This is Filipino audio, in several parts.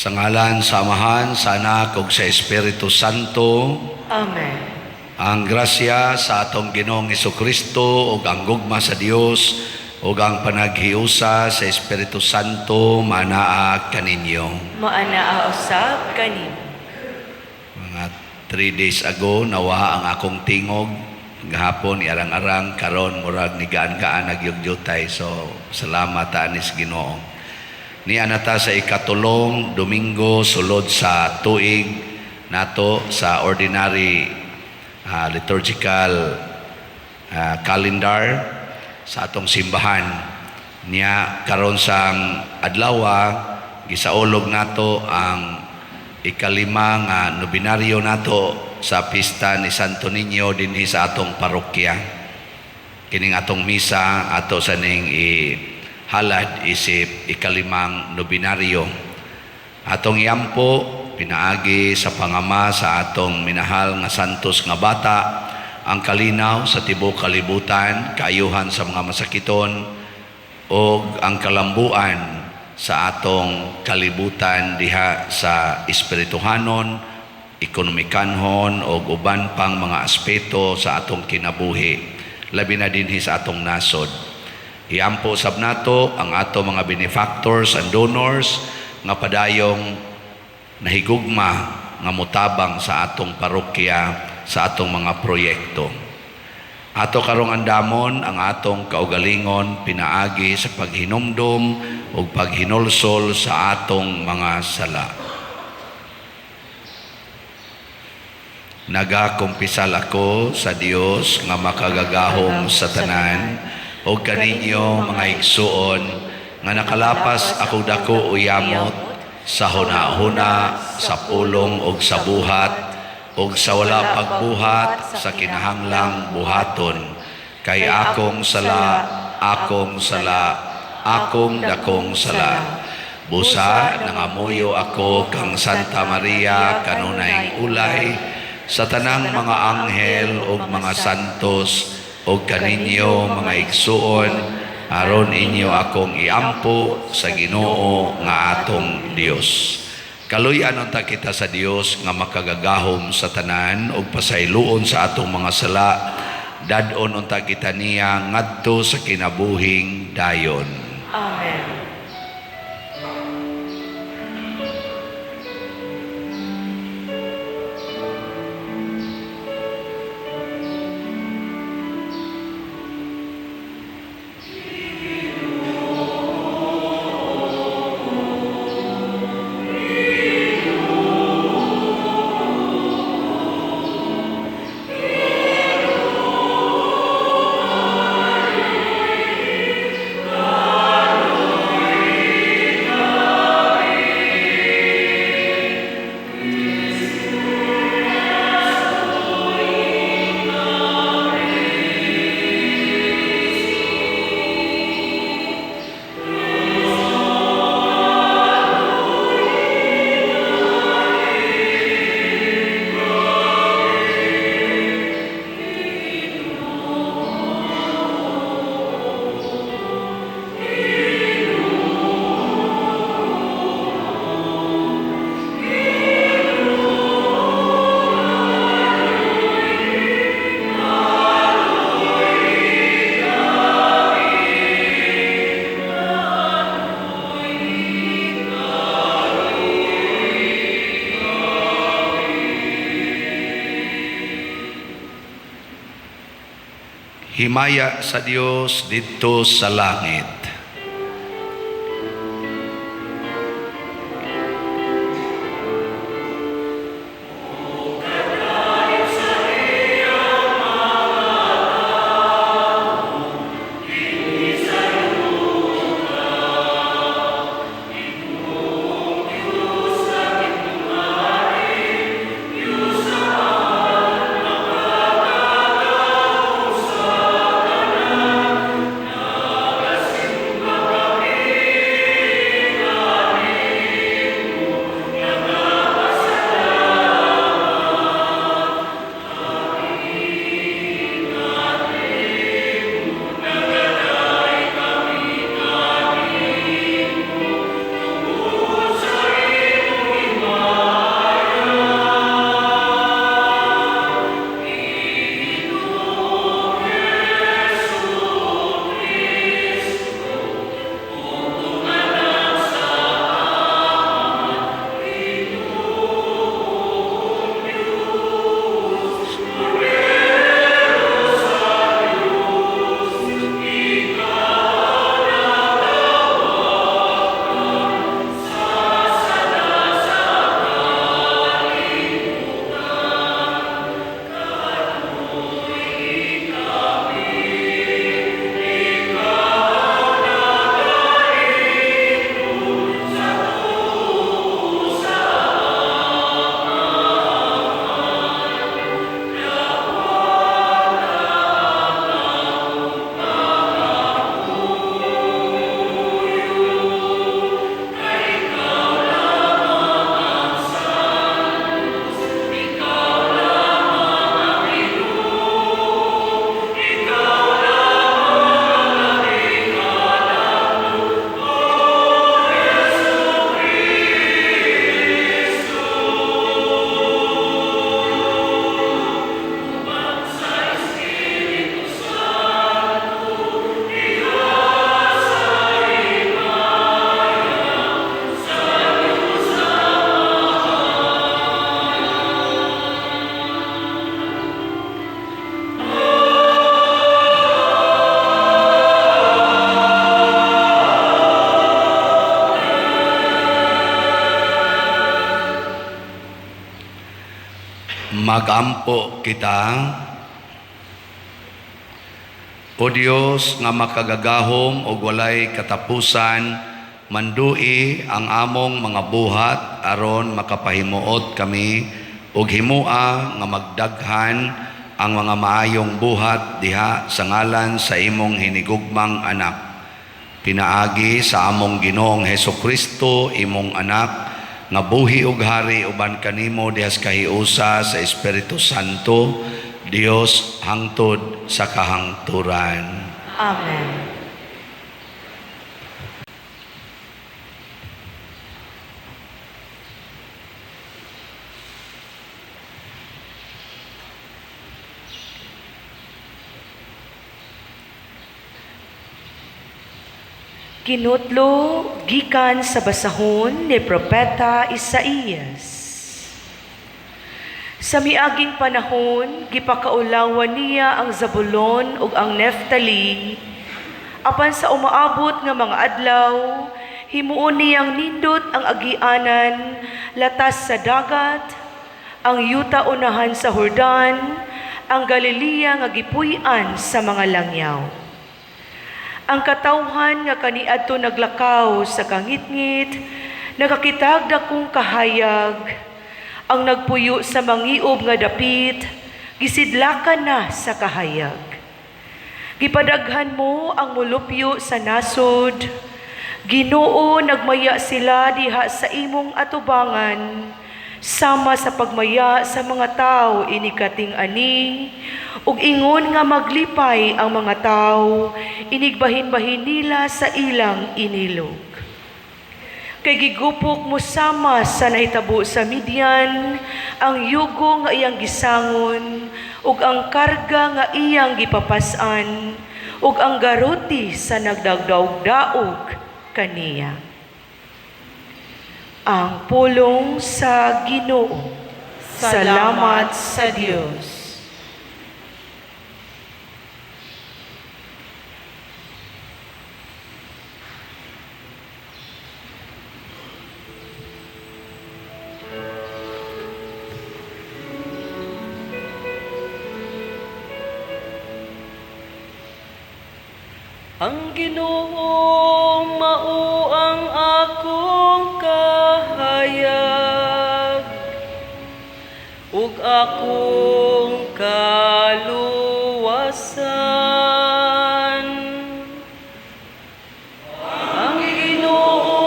Sa ngalan sa Amahan, sa Anak, ug sa Espiritu Santo. Amen. Ang grasya sa atong Ginoong Hesukristo ug ang gugma sa Dios ug ang panaghiusa sa Espiritu Santo manaa kaninyo. Maanaa usab kanin. Mga 3 days ago nawa ang akong tingog gahapon iarang-arang karon murag ni gaan-gaan nagyugyutay, so salamat anis Ginoo. Ni anata sa ikatulong Domingo sulod sa tuig nato sa ordinary liturgical calendar sa atong simbahan. Niya karon sang adlaw gisaulog nato ang ikalima nga nobinaryo nato sa pista ni Santo Niño dinhi sa atong parokya. Kining atong misa ato sa ning halad isip ikalimang nobinaryo. Atong iampo pinaagi sa pangama sa atong minahal nga santos nga bata ang kalinaw sa tibuok kalibutan, kaayuhan sa mga masakiton ug ang kalambuan sa atong kalibutan diha sa espirituhanon, ekonomikanhon ug uban pang mga aspeto sa atong kinabuhi, labi na dinhi sa atong nasod. Iampo sab nato ang ato mga benefactors and donors nga padayong nahigugma nga mutabang sa atong parokya, sa atong mga proyekto. Ato karong andamon ang atong kaugalingon pinaagi sa paghinumdum ug paghinulsol sa atong mga sala. Nagakumpisal ako sa Dios nga makagagahom sa tanan o kaninyo mga igsuon nga nakalapas ako dako uyamot sa hunahuna, sa pulong ug sa buhat ug sa wala pagbuhat sa kinahanglang buhaton, kay akong sala, akong dakong sala. Busa nangamuyo ako kang Santa Maria kanunay ulay sa tanang mga anghel ug mga santos o kaninyo mga igsuon, aron inyo akong iampo sa Ginoo nga atong Dios. Kaluy-an unta kita sa Dios nga makagagahom sa tanan ug pasayloon sa atong mga sala, dadon unta kita niya ngadto sa kinabuhing dayon. Amen. Himaya sa Dios dito sa langit. Magampo kita. O Dios nga makagagahom o walay katapusan, mandui ang among mga buhat aron makapahimuot kami ug himua nga magdaghan ang mga maayong buhat diha sa ngalan sa imong hinigugmang anak. Pinaagi sa among Ginoong Hesukristo, imong anak, nga buhi ug hari uban kanimo dihas kahiusa sa Espiritu Santo, Dios hangtod sa kahangturan. Amen. Kinutlo gikan sa basahon ni Propeta Isaías. Sa miaging panahon, gipakaulawan niya ang Zabulon ug ang Neftali, apan sa umaabot nga mga adlaw, himuon niyang nindot ang agianan, latas sa dagat, ang yuta unahan sa Jordan, ang Galilea nga gipuy-an sa mga langyaw. Ang katawhan nga kaniadto naglakaw sa kangitngit, nakakitag dakong kahayag, ang nagpuyo sa mangiob nga dapit, gisidlakan na sa kahayag. Gipadaghan mo ang mulupyo sa nasod, Ginoo nagmaya sila diha sa imong atubangan, sama sa pagmaya sa mga tao inikating ani, ug ingon nga maglipay ang mga tao, inigbahin-bahin nila sa ilang inilog. Kay gigupok mo sama sa nahitabo sa Midian, ang yugo nga iyang gisangon, ug ang karga nga iyang gipapasan, ug ang garuti sa nagdagdaog-daog kaniya. Ang pulong sa Ginoo. Salamat sa Dios. Ang Ginoo mao ang akong kahayag, ug akong kaluwasan. Ang Ginoo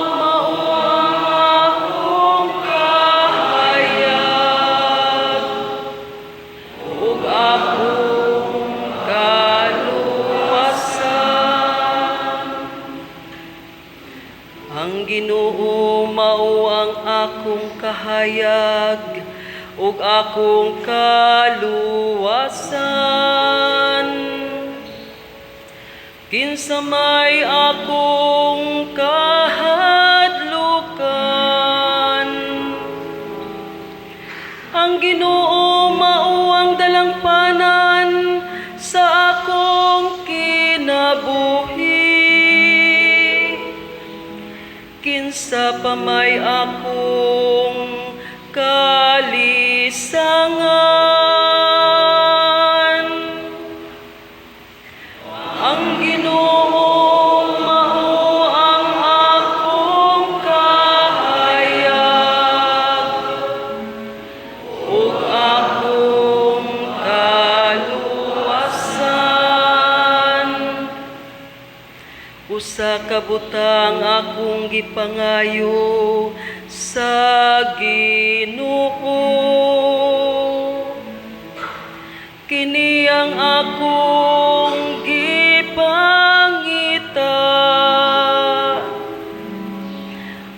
mao ang akong kahayag, ug akong ang Ginoo mao ang akong kahayag, ug akong kaluwasan. Kinsa may akong kahadlukan, ang Ginoo mao ang dalangpanan sa akong kinabuhi. Kinsa pa may akong kalisangan, ang Ginoo mao ang akong kahayag, ug akong kaluwasan. Usa ka butang akong gipangayo sa Ginoo, kini ang akong gipangita,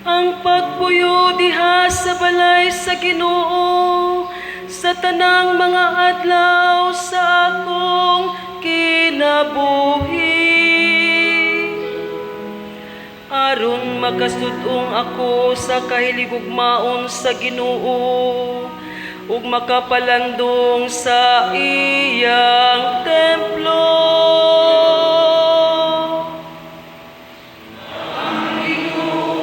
ang pagpuyo diha sa balay sa Ginoo sa tanang mga adlaw sa akong kinabuhi, aron makasudong ako sa kahiligugmaon sa Ginoo ug makapalandong sa iyang templo. Ginoo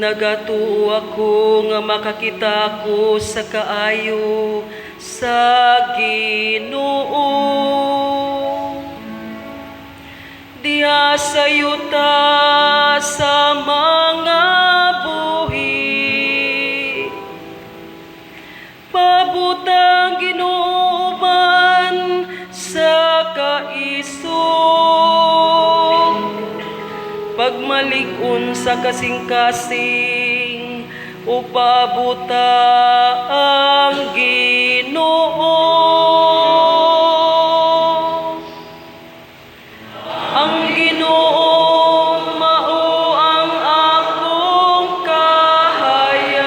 Nagatuo ako nga makakita ko sa kaayo sa Ginoo. Diha sa yuta sa mga buhi, pabutang Ginoo man sa kaisog. Pagmalig-on sa kasing-kasing, upabuta ang Ginoo. Ang Ginoo mao ang akong kahayag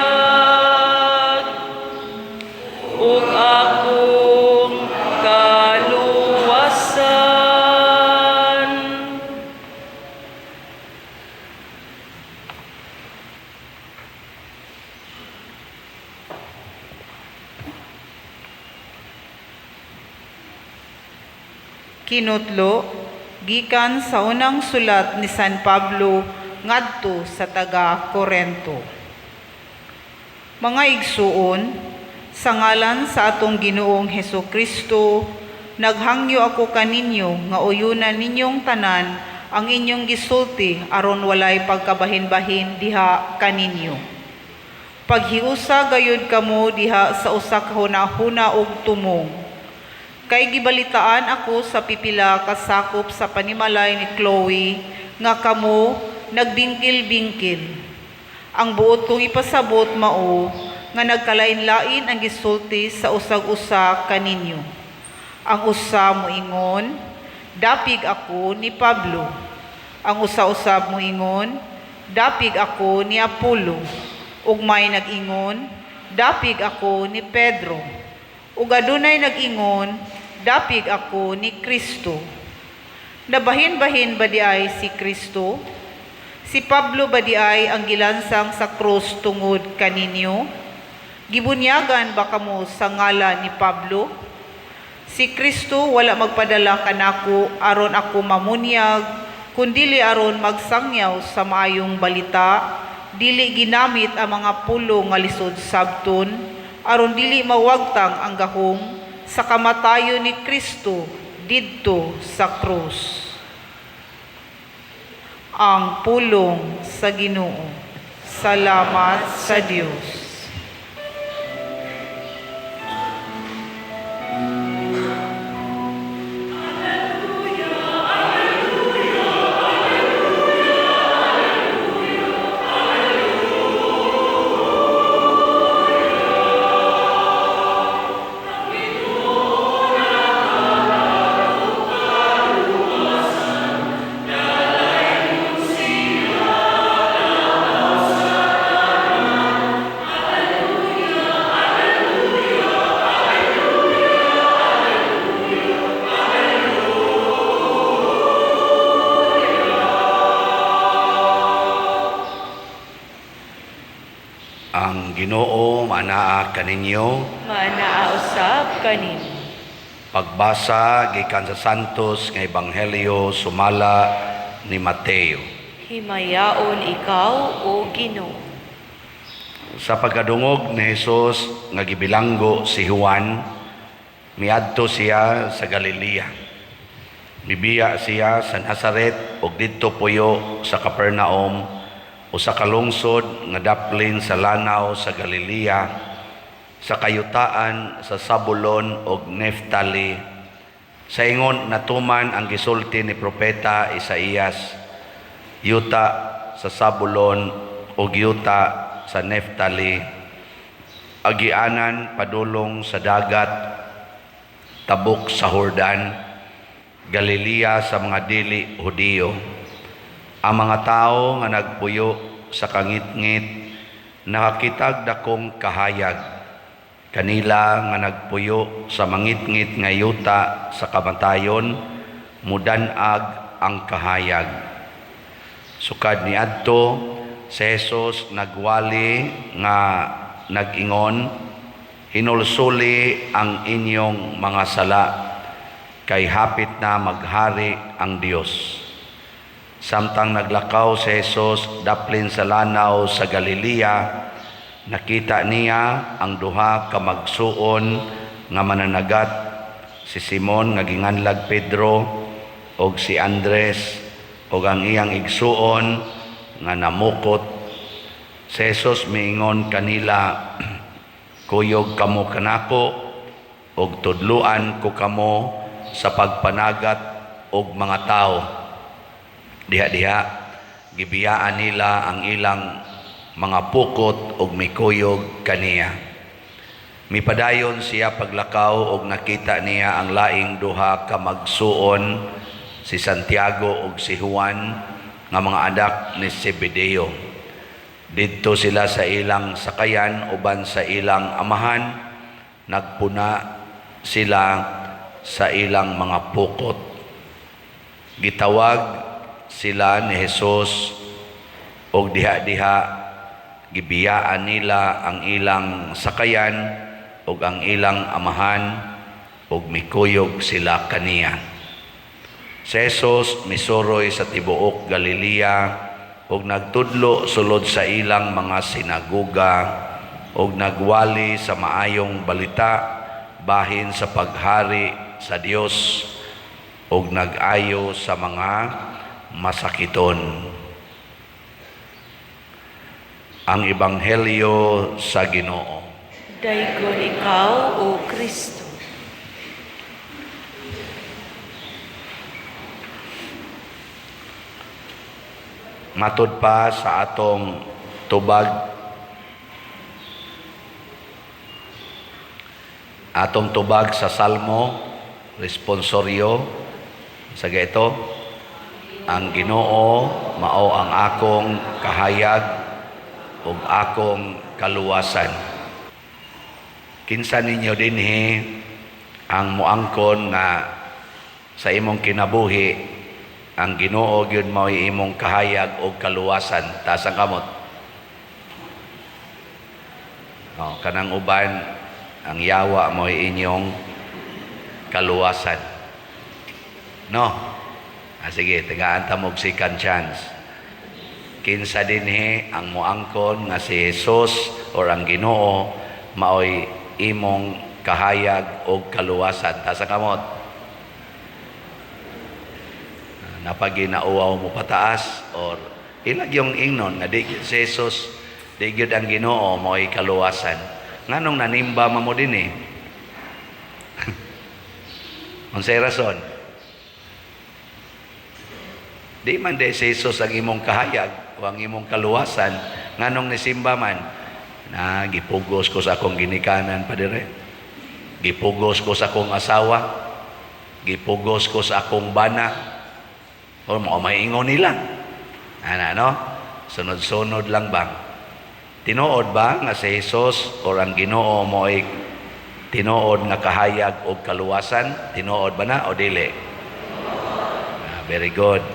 ug akong kaluwasan. Kinutlo, gikan sa unang sulat ni San Pablo ngadto sa taga Korento. Mga igsuon, sa ngalan sa atong Ginoong Hesukristo, naghangyo ako kaninyo nga uyunan ninyong tanan ang inyong gisulti aron walay pagkabahin-bahin diha kaninyo. Paghiusa gayud kamo diha sa usa ka hunahuna ug tumong. Kay gibalitaan ako sa pipila kasakop sa panimalay ni Chloe nga kamo nagbingkil-bingkil. Ang buot kong ipasabot mao nga nagkalain-lain ang gisulti sa usag-usa kaninyo. Ang usa moingon, dapig ako ni Pablo. Ang usa-usab moingon, dapig ako ni Apollo. Ug may nag-ingon, dapig ako ni Pedro. Ug adunay nag-ingon, dapig ako ni Kristo. Nabahin-bahin ba di ay si Kristo? Si Pablo ba di ay ang gilansang sa krus tungod kaninyo? Gibunyagan ba kamo sa ngalan ni Pablo? Si Kristo wala magpadala kanako aron ako mamunyag, kundili aron magsangyaw sa maayong balita, dili ginamit ang mga pulo nga lisod sabton, aron dili mawagtang ang gahom sa kamatayon ni Kristo didto sa krus. Ang pulong sa Ginoo. Salamat sa Dios. Ang Ginoo manaa kaninyo. Manaausab kanin. Pagbasa gikan sa Santos nga Ebanghelyo sumala ni Mateo. Himayaon ikaw, O Ginoo. Sa pagkadungog ni Hesus nga gibilanggo si Juan, miadto siya sa Galilea. Mibiya siya sa Nazaret ug didto puyo sa Capernaum, usa ka lungsod nga daplin sa lanaw sa Galilea, sa kayutaan sa Zabulon ug Neftali. Sa ingon natuman ang gisulti ni propeta Isaías, yuta sa Zabulon ug yuta sa Neftali, agianan padulong sa dagat, tabok sa Jordan, Galilea sa mga dili Hudiyo. Ang mga tao nga nagpuyo sa kangit-ngit nakakitag dakong kahayag. Kanila nga nagpuyo sa mangit-ngit nga yuta sa kamatayon, mudanag ang kahayag. Sukad ni adto si Jesus nagwali nga nag-ingon, hinulsuli ang inyong mga sala, kay hapit na maghari ang Dios. Samtang naglakaw si Jesus daplin sa lanaw sa Galilea, nakita niya ang duha ka magsuon nga mananagat, si Simon nga ginganlag Pedro og si Andres og ang iyang igsuon nga namukot. Si Jesus miingon kanila, kuyog kamo kanako og tudluan ko kamo sa pagpanagat og mga tao. Diha-diha gibiyaan nila ang ilang mga pukot og mikuyog kaniya. Mipadayon siya paglakaw og nakita niya ang laing duha ka magsuon, si Santiago ug si Juan nga mga anak ni Zebedeo. Didto sila sa ilang sakayan uban sa ilang amahan, nagpuna sila sa ilang mga pukot. Gitawag sila ni Jesus og diha-diha gibiyaan nila ang ilang sakayan ug ang ilang amahan ug mikuyog sila kaniya. Si Jesus misuroy sa tibuok Galilea ug nagtudlo sulod sa ilang mga sinagoga ug nagwali sa maayong balita bahin sa paghari sa Dios ug nag-ayo sa mga masakiton. Ang Ebanghelyo sa Ginoo. Daygon ikaw, O Kristo. Matud pa sa atong tubag, sa Salmo, responsoryo, sa gaito, ang Ginoo mao ang akong kahayag ug akong kaluwasan. Kinsa ninyo dinhi ang muangkon nga sa imong kinabuhi ang Ginoo gyud mao imong kahayag ug kaluwasan, taas ang kamot. Kanang uban ang yawa mo inyong kaluwasan. No? Sige, tagaan ta mog second chance. Kinsa dinhi ang muangkon nga si Jesus or ang Ginoo maoy imong kahayag ug kaluwasan, taas ang kamot. Napaginauaw mo pataas or ilag yung ingnon nga di si Jesus, di gyud ang Ginoo mo'y kaluwasan. Nganong nanimba mo din eh? Unsay rason? Di man di si Jesus ang imong kahayag o ang imong kaluwasan, nganong nisimba man? Na gipugos ko sa akong ginikanan pa dire. Gipugos ko sa akong asawa. Gipugos ko sa akong bana. O maingon nila. No? Sunod-sunod lang bang? Tinuod ba nga si Jesus o ang Ginoo mo ay tinuod nga kahayag o kaluwasan? Tinuod ba na o dili? Very good.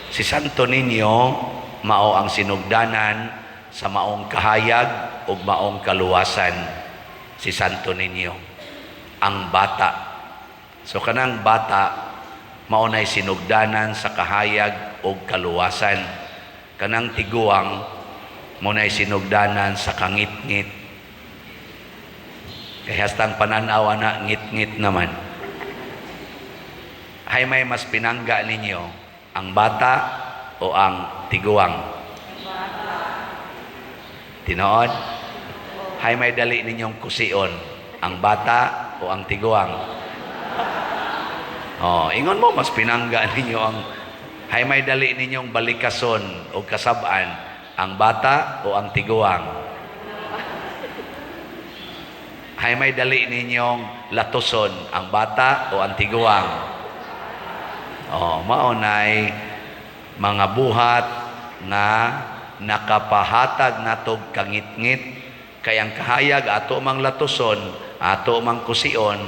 Si Santo Niño mao ang sinugdanan sa maong kahayag o maong kaluwasan. Si Santo Niño, ang bata. So kanang bata maunay sinugdanan sa kahayag o kaluwasan. Kanang tiguang maunay sinugdanan sa kangit-ngit. Kaya hastang pananaw na ngit-ngit naman. Hay may mas pinangga ninyo, ang bata o ang tiguang? Tinood? Hay may dali ninyong kusion, ang bata o ang tiguang? Ingon mo, mas pinangga ninyo ang hay may dali ninyong balikason o kasabaan, ang bata o ang tiguang? Hay may dali ninyong latuson, ang bata o ang tiguang? Maunay mga buhat na nakapahatag natog kangit-ngit, kay ang kahayag ato mang latuson, ato mang kusion,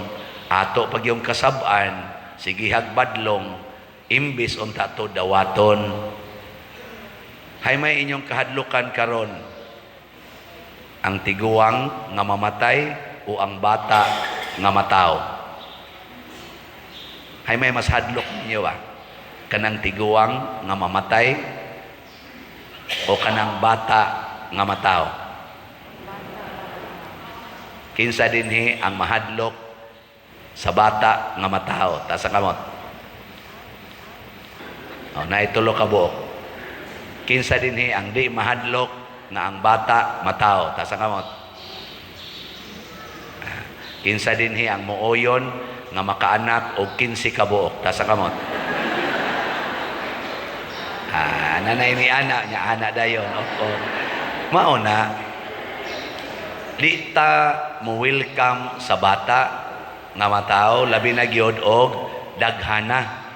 ato pag yung kasabaan, sige hagbadlong, imbis unta to dawaton. Hay may inyong kahadlukan karon, ang tiguang nga mamatay o ang bata nga mataw? Hay may mas hadlok ninyo ba? Kanang tiguang nga mamatay o kanang bata nga mataw? Kinsa dinhi ang mahadlok sa bata nga mataw? Tasa kamot. O, naitulo ka buok. Kinsa dinhi ang di mahadlok nga ang bata mataw? Tasa kamot. Kinsa dinhi ang muoyon nga makaanak og 15 ka buok? Tasa kamot. Nanay ni ana nya ana dayon. Oo. Mauna, di ta mo welcome sa bata nga mataw, labi na gyud og daghana.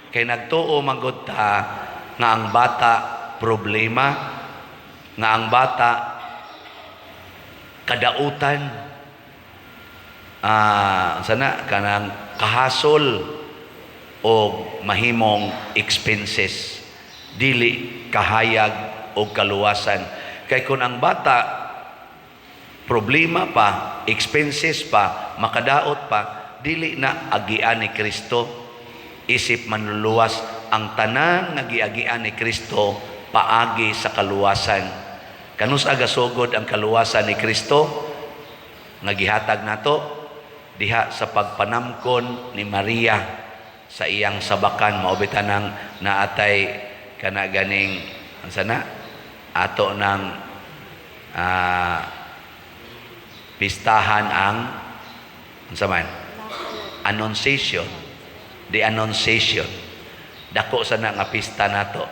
Kay nagtuo manggod ta nga ang bata problema, nga ang bata kadautan, sana kanang kahasol o mahimong expenses, dili kahayag o kaluwasan. Kay kung ang bata problema pa, expenses pa, makadaot pa, dili na agian ni Kristo. Isip manluluwas ang tanan nga giagian ni Kristo paagi sa kaluwasan. Kanus agasugod ang kaluwasan ni Kristo nga gihatag nato diha sa pagpanamkon ni Maria sa iyang sabakan. Maubitan ng naatay kana ganing sana ato ng pistahan ang man Annunciation, the Annunciation. Dako sana nga pista nato,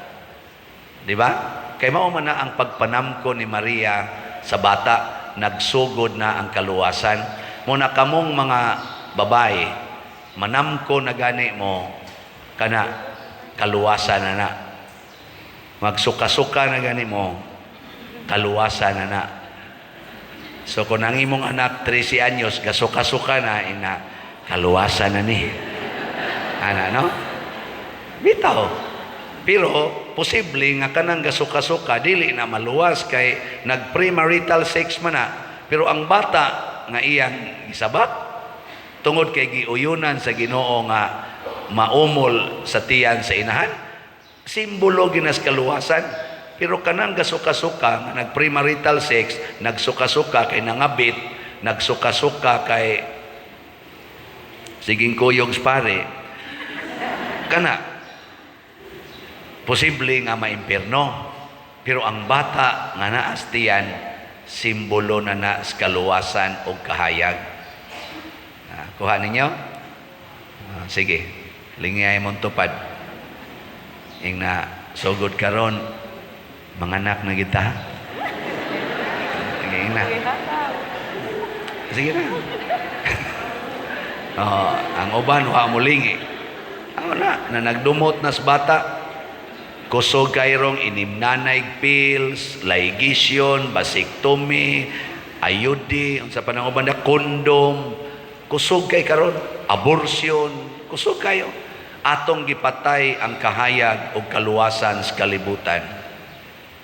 di ba? Kay mao man na ang pagpanamko ni Maria sa bata, nagsugod na ang kaluwasan. Muna kamong mga babae, manamko na gani mo kana kaluwasan na. Magsuka-suka na gani mo, kaluwasan na. So kung ang imong anak 13 anyos, gasuka-suka na, ina, kaluwasan na ni. Ana, no? Bitaw. Pero, posible nga kanang gasuka-suka, dili na maluwas kay nag-premarital sex man na. Pero ang bata nga iyang isabak, tungod kay giuyunan sa Ginoo nga maumol sa tiyan sa inahan, simbolo ginas kaluwasan. Pero kanang gasuka-suka, nag-premarital sex, nagsuka-suka kay nangabit, nagsuka-suka kay siging kuyog pare, kana, posible nga maimpierno. Pero ang bata nga naas tiyan, simbolo na na sa kaluwasan o kahayag. Kuha ninyo? Sige, lingay mong tupad. Ing na sugod karon, manganak na kita. Sige na. Sige na. Ang uban, wa mulingi. Ano na nagdumot na sa bata, kusog kayrong inimnanay pills, ligation, vasectomy, ayudi, unsa pa nang uban na kondom, kusog kay karon, abortion, kusog kayo. Atong gipatay ang kahayag o kaluwasan sa kalibutan.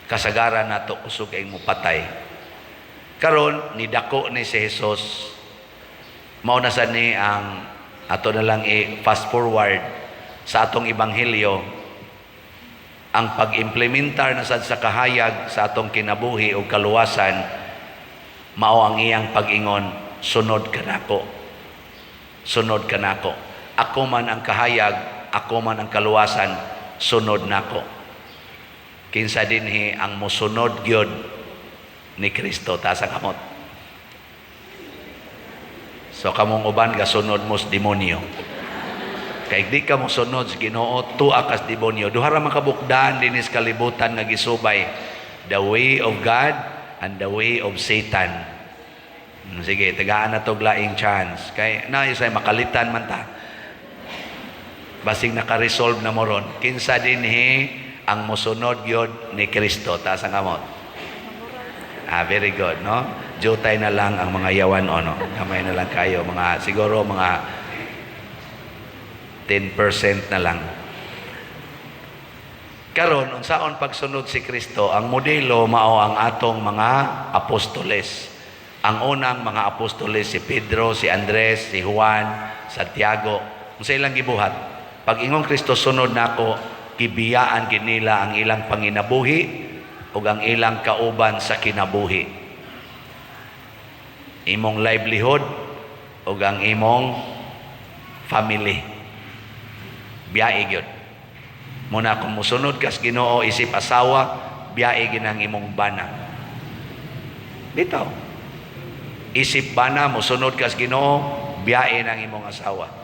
Kasagaran nato kusog ay mupatay. Karon ni dako ni si Jesus, mao na sa ni ang ato na lang fast forward sa atong ebanghelyo, ang pag-implementar na sad sa kahayag sa atong kinabuhi o kaluwasan, mao ang iyang pag-ingon, sunod ka nako. Sunod ka nako. Ako man ang kahayag, ako man ang kaluwasan, sunod nako. Kinsa dinhi ang mosunod gyud ni Kristo ta sa kamot. So kamong uban gasunod mo sa demonyo. Kay di ka mosunod sa Ginoo, tuwa ka sa demonyo. Duha ra makabukdaan dinis kalibutan nga gisubay, the way of God and the way of Satan. Sige, tagaan na to laing chance. Kay na isay makalitan man ta. Basig naka-resolve na mo ron. Kinsa dinhi ang mosunod gyud ni Kristo ta sa kamot. Very good, no? Jutay na lang ang mga yawan, no? Kamay na lang kayo, mga siguro mga 10% na lang. Karon unsaon pagsunod si Kristo, ang modelo mao ang atong mga apostoles. Ang unang mga apostoles si Pedro, si Andres, si Juan, Santiago. Unsa ilang gibuhat? Pag ingong Kristo sunod nako, gibiyaan gid nila ang ilang panginabuhi ug ang ilang kauban sa kinabuhi. Imong livelihood ug ang imong family. Biyae gyud. Muna kung musunod kas Ginoo isip asawa, biyae gyud ang imong bana. Bitaw. Isip bana musunod kas Ginoo, biyae ng imong asawa.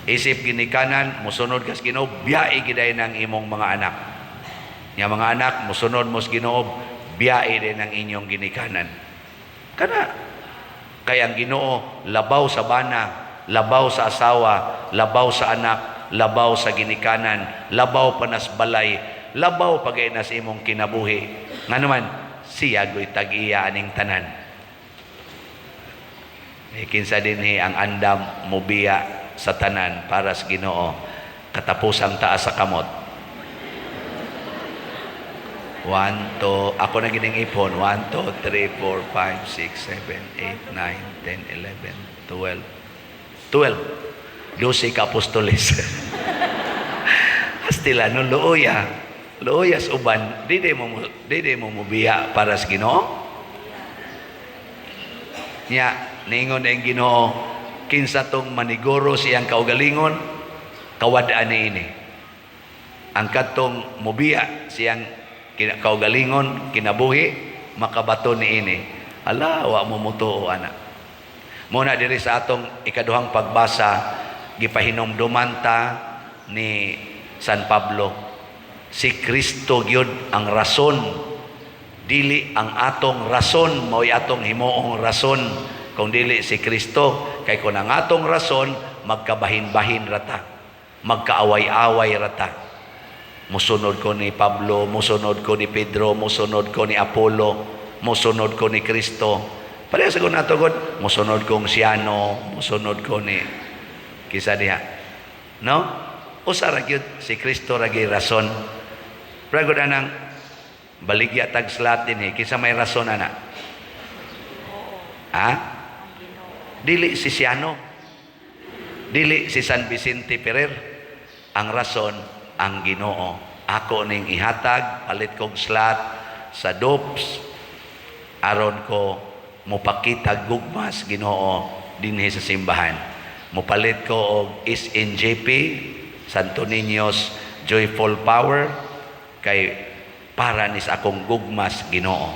Isip ginikanan musunod kas Ginoo, biyae gyud ng imong mga anak. Nya mga anak musunod mo sa Ginoo, biyae din ang inyong ginikanan. Kana kay ang Ginoo labaw sa bana, labaw sa asawa, labaw sa anak, labaw sa ginikanan, labaw pa nas balay, labaw pagay nas imong kinabuhi. Nga naman, siya go'y tag-iya aning tanan. Kinsa dinhi ang andam mubiya sa tanan para sa Ginoo, katapusang taas sa kamot. 1, 2, ako na gining ipon, 1, 2, 3, 4, 5, 6, 7, 8, 9, 10, 11, 12. 12 ka apostoles. Astila no luoya. Luoya sa uban, di mo mubiya para sa Ginoo. Nya ningon ang Ginoo, kinsa tong maniguro siyang kaugalingon, kawadaan niini. Ang katong mubiya siyang kaugalingon, kinabuhi, makabato niini. Ala, wa mo mutuo anak. Muna diri sa atong ikaduhang pagbasa, gipahinomduman ta ni San Pablo, si Kristo gyud ang rason, dili ang atong rason mao'y atong himuong rason, kung dili si Kristo. Kay kung ang atong rason magkabahin-bahin rata, magkaaway-away rata. Musunod ko ni Pablo, musunod ko ni Pedro, musunod ko ni Apollo, musunod ko ni Kristo. Pareha sa kung nato God, musunod kong siyano, musunod ko ni kisa diha. No? Usa ra gyud si Kristo ra gyud rason. Pragod anang baligya tag slat dinhi kisa may rason ana. Ha? Dili si siyano. Dili si San Vicente Ferrer. Ang rason ang Ginoo. Ako ning ihatag palit kong slat sa dopes aron ko mupakita gugmas Ginoo dinhi sa simbahan. Mupalit ko og SNJP, Santo Niño's Joyful Power, kay para ni sa akong gugmas Ginoo.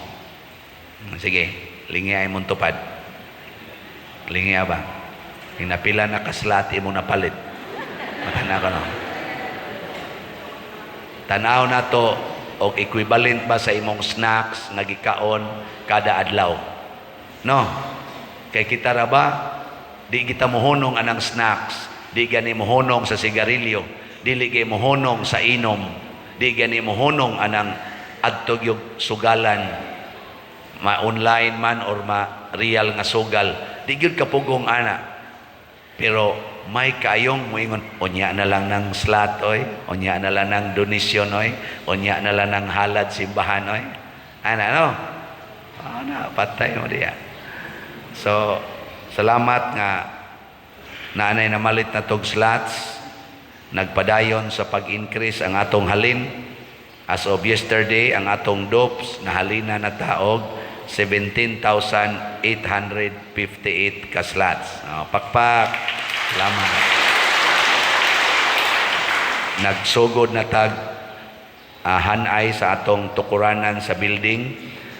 Sige, lingiay mong tupad. Lingiya ba? Hinapila na kaslat imo napalit. Matana ko no. Tanaw na to og equivalent ba sa imong snacks nga gikaon kada adlaw. No? Kay kita ra ba di kita mohonong anang snacks, di gani mohonong sa sigarilyo, dili gay mohonong sa inom, di gani mohonong anang adtog yung sugalan, ma-online man or ma-real nga sugal, di gyud kapugong ana. Pero may kayong moingon, unya na lang ng slat oy, unya na lang ng donasyon oy, unya na lang ng halad simbahan oy. Ana no? Ana patay mo diya. So salamat nga naanay na malit na tog slots, nagpadayon sa pag-increase ang atong halin. As of yesterday, ang atong dopes na halina na taog 17,858 ka slots. Pakpak. Salamat. Nagsugod na tag hanay sa atong tukuranan sa building.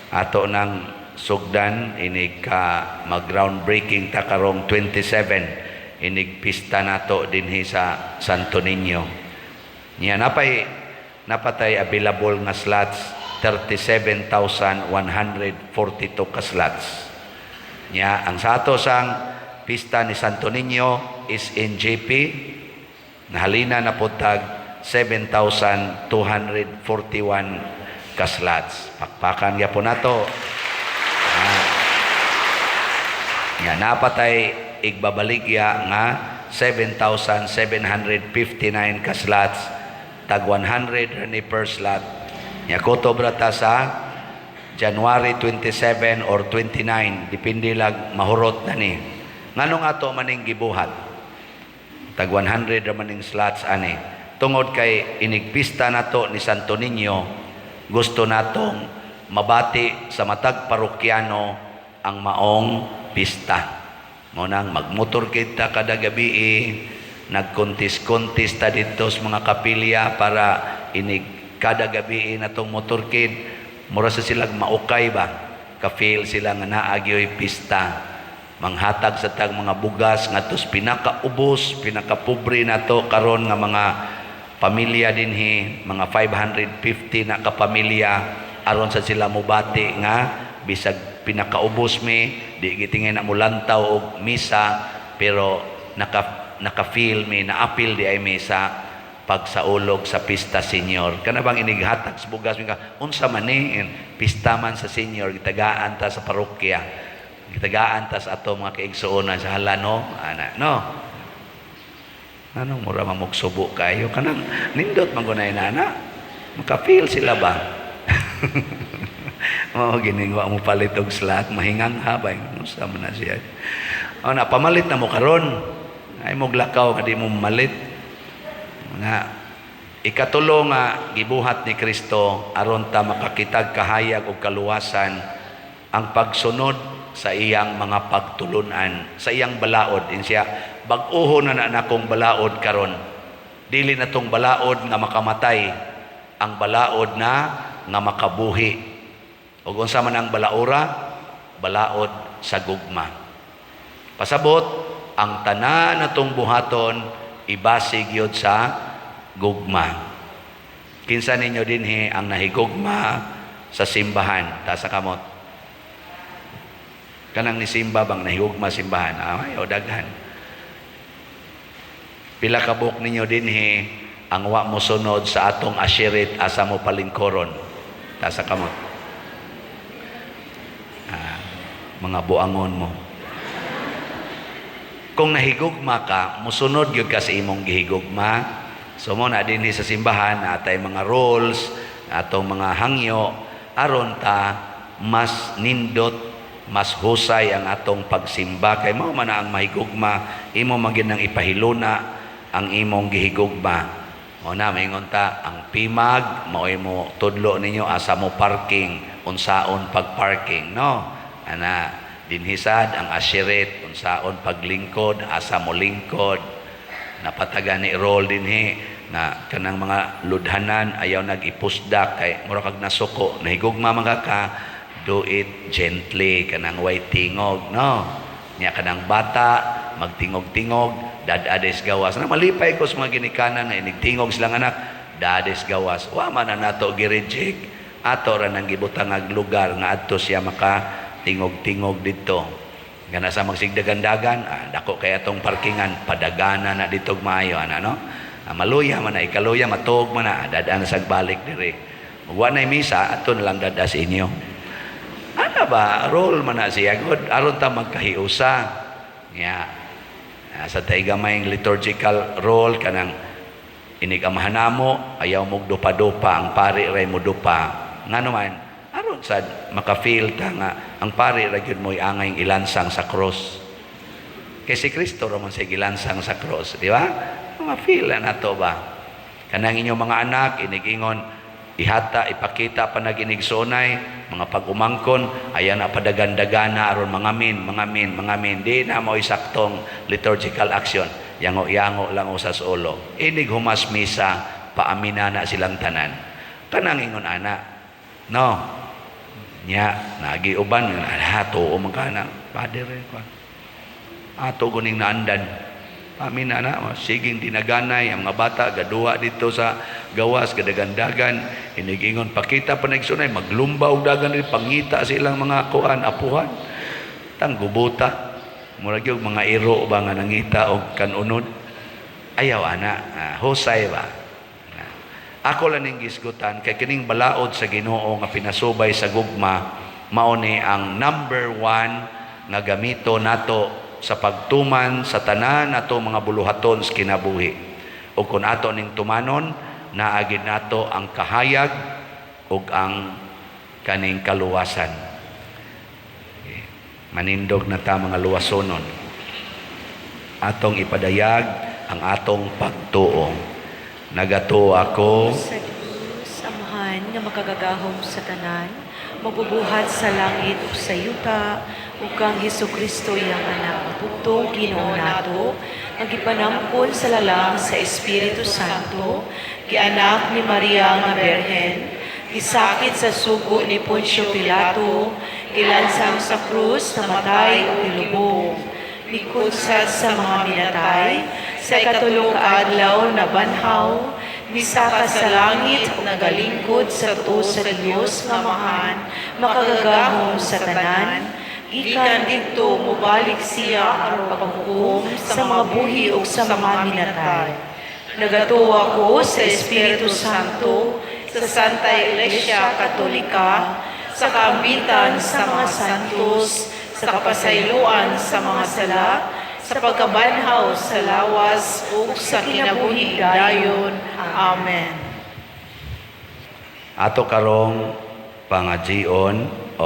Ato ng sugdan inig ka mag-groundbreaking ta karong 27 inig pista nato dinhi sa Santo Niño. Niya napatay available nga slots 37,142 ka slots. Niya ang sa ato sang pista ni Santo Niño is NJP na halina na putag 7,241 ka slots. Pakpakan gyapon nato. Nga napatay igbabaligya nga 7,759 ka slots, tag 100 ni per slot. Nga kutobra ta sa January 27 or 29, depende lang mahurot na ni. Nganong ato maning gibuhat? tag 100 raman ning slots ani. Tungod kay inigpista nato ni Santo Niño, gusto natong mabati sa matag parokyano ang maong pista. Ngunang magmotor kita kada gabi, nagkontis-kontis ta dito sa mga kapilya para inig kada gabi natong motorkid, mura sa silang maukay ba? Ka-feel sila nga naagyoy pista. Manghatag sa tag mga bugas nga tos pinakaubos, pinakapobre nato karon nga mga pamilya dinhi, mga 550 na kapamilya aron sa sila mubati nga bisag pinakaubos mi di gitingay na mulantaw og misa pero naka-feel mi na apil di ay misa pagsaulog sa pista senior. Kana bang inighatag sa bugas mi ka unsa man ni pista man sa senior gitagaan ta sa parokya, gitagaan ta sa ato mga kaigsuonan sa halano ana no. Anong mura mamugsubo kayo kanang nindot magunay na ana maka-feel sila ba? Mao giningwa mo palit og slot mahingang habay unsa man na siya. O na pamalit na mo karon ay moglakaw nga di mo malit nga ikatulo nga gibuhat ni Kristo aron ta makakitag kahayag og kaluwasan ang pagsunod sa iyang mga pagtulunan, sa iyang balaod. Siya bag-oho na nakong balaod karon. Dili na tong balaod nga makamatay, ang balaod na nga makabuhi. O unsa man ang balaura? Balaod sa gugma. Pasabot, ang tanan natong buhaton ibasig yun sa gugma. Kinsa ninyo dinhi ang nahigugma sa simbahan, ta sa kamot. Kanang ni simba bang nahigugma simbahan? Ayaw daghan. Pila ka buok ninyo dinhi ang wa mo sunod sa atong asyirit asa mo palingkoron, ta sa kamot. Mga buangon mo. Kung nahigugma ka, musunod gyud ka sa imong gihigugma. So mo na dinhi sa simbahan atay mga rules, atong mga hangyo aron ta mas nindot, mas husay ang atong pagsimba kay mao man ang mahigugma, imo maginang ipahiluna ang imong gihigugma. Mo na maingon ta ang pimag mao mo tudlo ninyo asa mo parking, unsaon pag-parking, no? Ana dinhisad ang asyirit unsaon paglingkod asa mo lingkod napataga ni role dinhi na kanang mga ludhanan ayaw nag-ipusdak kay mura kag nasuko nahigugma man ka do it gently kanang way tingog no nya kanang bata magtingog-tingog dadades gawas na malipay ko sa mga ginikanan na inigtingog silang anak dades gawas wa man na nato gi-reject ato ra nang gibutang ag lugar nga adto siya maka tingog-tingog dito. Gana sa magsigdagan-dagan, dako kay atong parkingan, padagana na dito maayo, ano? Maluya man na, ikaluya, matog man na, dadaan sa balik diri. Magwa na misa, ato na lang dada sa inyo. Ano ba? Role man na siya. Good. Aron ta magkahiusa. Yeah. Sa taigamayng liturgical role, kanang inigamahan mo, ayaw mong dupa-dupa, ang pari ray mo dupa. Nga naman, aron sad maka-feel ta nga ang pari ra gyud mo'y angay ilansang sa cross. Kay si Kristo ra man sa gilansang sa cross, di ba? Ma-feel na to ba? Kanang inyong mga anak inig-ingon ihata ipakita pa naginigsunay mga pag-umangkon ayan na padagan-dagana aron mangamin di na mo isaktong liturgical action yango lang usas ulo inig humas misa paamina na silang tanan kanang ingon ana no nya nagiuban hato o magkana father ko ato guning naandan amin na siging dinaganay ang mga bata gadua dito sa gawas gadagandagan inigingon pakita pa nagsunay maglumba og dagan rin pangita silang mga kuan apuhan tang gubuta murag yung mga iro ba nga nangita og kanunod ayaw ana husay ba ako lang ning gisgutan kay kining balaod sa Ginoo nga pinasubay sa gugma mao ni ang number 1 nga gamito nato sa pagtuman sa tanan nato mga buluhaton sa kinabuhi. O kung ato ning tumanon naagid nato ang kahayag ug ang kaning kaluwasan. Manindog na ta mga luwasonon. Atong ipadayag ang atong pagtuo. Nagatuo ako Sa Diyos, Amahan nga makagagahom sa tanan, magbubuhat sa langit ug sa yuta, ug kang Hesukristo iyang anak, bugtong Ginoo nato, nagipanamkon sa lalang sa Espiritu Santo, gianak ni Maria nga Berhen, gisakit sa sugo ni Poncio Pilato, gilansang sa krus, namatay o gilubong, gikunsad sa mga minatay, sa ikatulong kaadlaw na banhaw, misaka sa langit ug nagalingkod sa tuo sa Dios nga Amahan, makagagahom sa tanan, gikan didto mobalik siya aron paghukom sa mga buhi ug sa mga minatay. Nagatuo ako sa Espiritu Santo, sa Santa Iglesia Katolika, sa kaambitan sa mga santos, sa kapasayloan sa mga sala, sa pagkabanhaw sa lawas ug sa kinabuhi dayon. Amen. ato karong pangajion o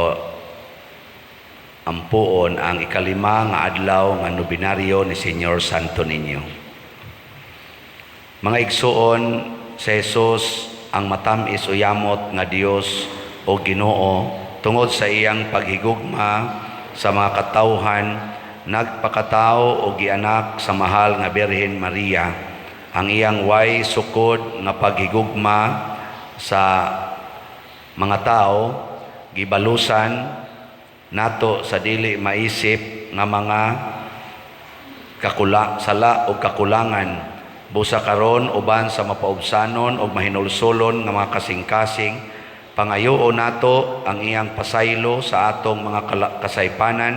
ampuon ang ikalima nga adlaw nga nobinaryo ni Senyor Santo Niño. Mga igsuon sa Jesus ang matamis o yamot nga Dios o Ginoo tungod sa iyang paghigugma sa mga katawhan, nagpakatao o gianak sa mahal nga Birhen Maria. Ang iyang way sukod nga paghigugma sa mga tao gibalusan nato sa dili maisip nga mga sala o kakulangan busa karon uban sa mapaubsanon o mahinulsolon nga mga kasing-kasing. Pangayoo nato ang iyang pasaylo sa atong mga kasaypanan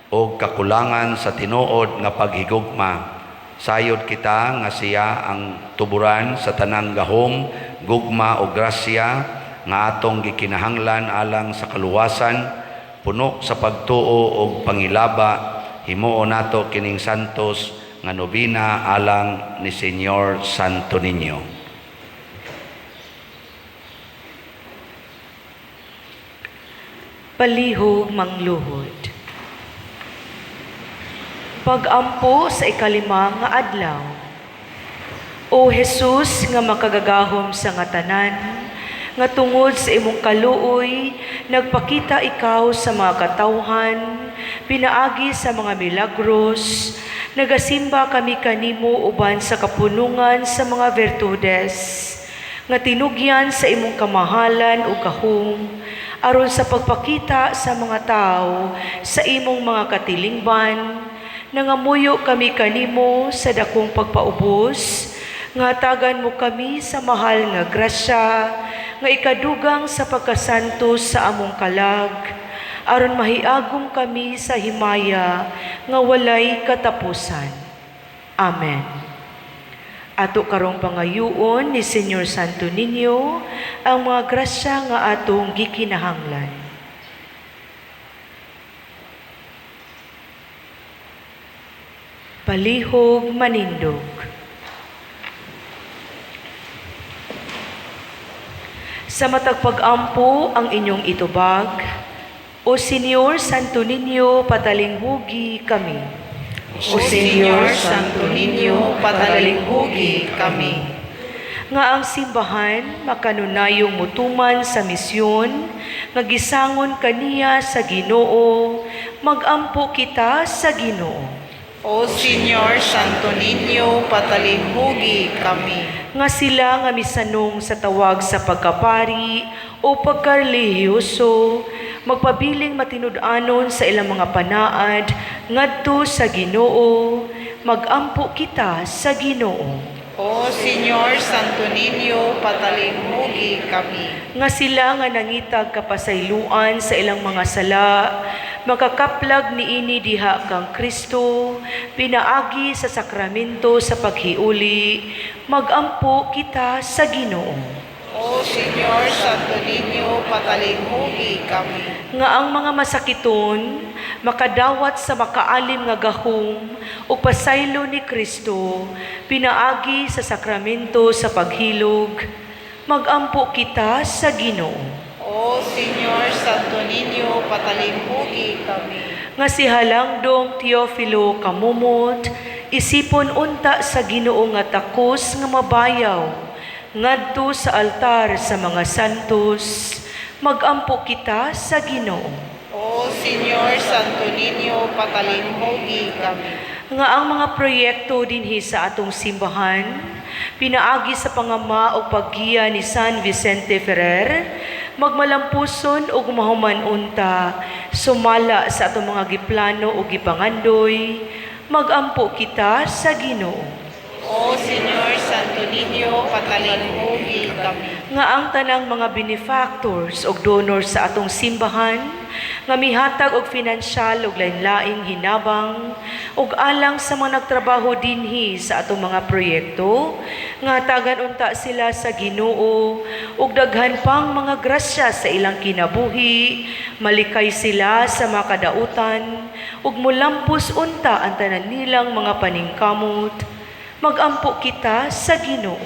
o kakulangan sa tinuod nga paghigugma. Sayod kita nga siya ang tuburan sa tanang gahom, gugma o grasya nga atong gikinahanglan alang sa kaluwasan, puno sa pagtuo o pangilaba. Himuo nato kining santos nga nobina alang ni Senyor Santo Niño. Palihog mangluhod. Pagampo sa ikalima nga adlaw. O Jesus nga makagagahom sa nga tanan, nga tungod sa imong kaluoy, nagpakita ikaw sa mga katawhan, pinaagi sa mga milagros, nagasimba kami kanimo uban sa kapunungan sa mga virtudes, nga tinugyan sa imong kamahalan o gahom, aron sa pagpakita sa mga tao sa imong mga katilingban, nangamuyo kami kanimo sa dakong pagpaubos, nga tagan mo kami sa mahal nga grasya, nga ikadugang sa pagkasanto sa among kalag, aron mahiagom kami sa himaya nga walay katapusan. Amen. Ato karong pangayuon ni Senyor Santo Niño ang mga grasya nga atong gikinahanglan. Palihog manindog. Sa matag pag-ampo ang inyong itubag, O Senyor Santo Niño, patalinghugi kami. O Senyor Santo Niño, patalinghugi kami. Nga ang simbahan makanunayong mutuman sa misyon, nga gisangon kaniya sa Ginoo, magampo kita sa Ginoo. O Senyor Santo Niño, patalinghugi kami. Nga sila nga misanong sa tawag sa pagkapari o pagkarelihiyoso, magpabiling matinud-anon sa ilang mga panaad, ngadto sa Ginoo, magampo kita sa Ginoo. O Senyor Santo Niño, patalinghugi kami. Nga sila nga nangitag kapasayloan sa ilang mga sala, makakaplag niini diha kang Kristo, pinaagi sa sakramento sa paghiuli, magampo kita sa Ginoo. O Senyor Santo Niño, patalinghugi kami. Nga ang mga masakiton, makadawat sa makaalim nga gahom o pasaylo ni Kristo, pinaagi sa sakramento sa paghilog, magampo kita sa Ginoo. O Senyor Santo Niño, patalinghugi kami. Nga si Halangdong Teofilo Kamumot, Isipon unta sa Ginoo nga takos nga mabayaw, ngadto sa altar sa mga santos, magampo kita sa Ginoo. O Senyor Santo Niño, patalinhogi kami. Nga ang mga proyekto dinhi sa atong simbahan, pinaagi sa pangama o paggiya ni San Vicente Ferrer, magmalampuson o mahuman unta, sumala sa atong mga giplano o gipangandoy, magampo kita sa Ginoo. O Senyor Santo Niño, patalinhogi kami. Nga ang tanang mga benefactors o donors sa atong simbahan, nga mihatag og finansyal og lain-laing hinabang ug alang sa mga nagtrabaho dinhi sa atong mga proyekto, nga hatagan unta sila sa Ginoo ug daghan pang mga grasya sa ilang kinabuhi, malikay sila sa mga kadautan ug mulampos unta ang tanan nilang mga paningkamot, magampo kita sa Ginoo.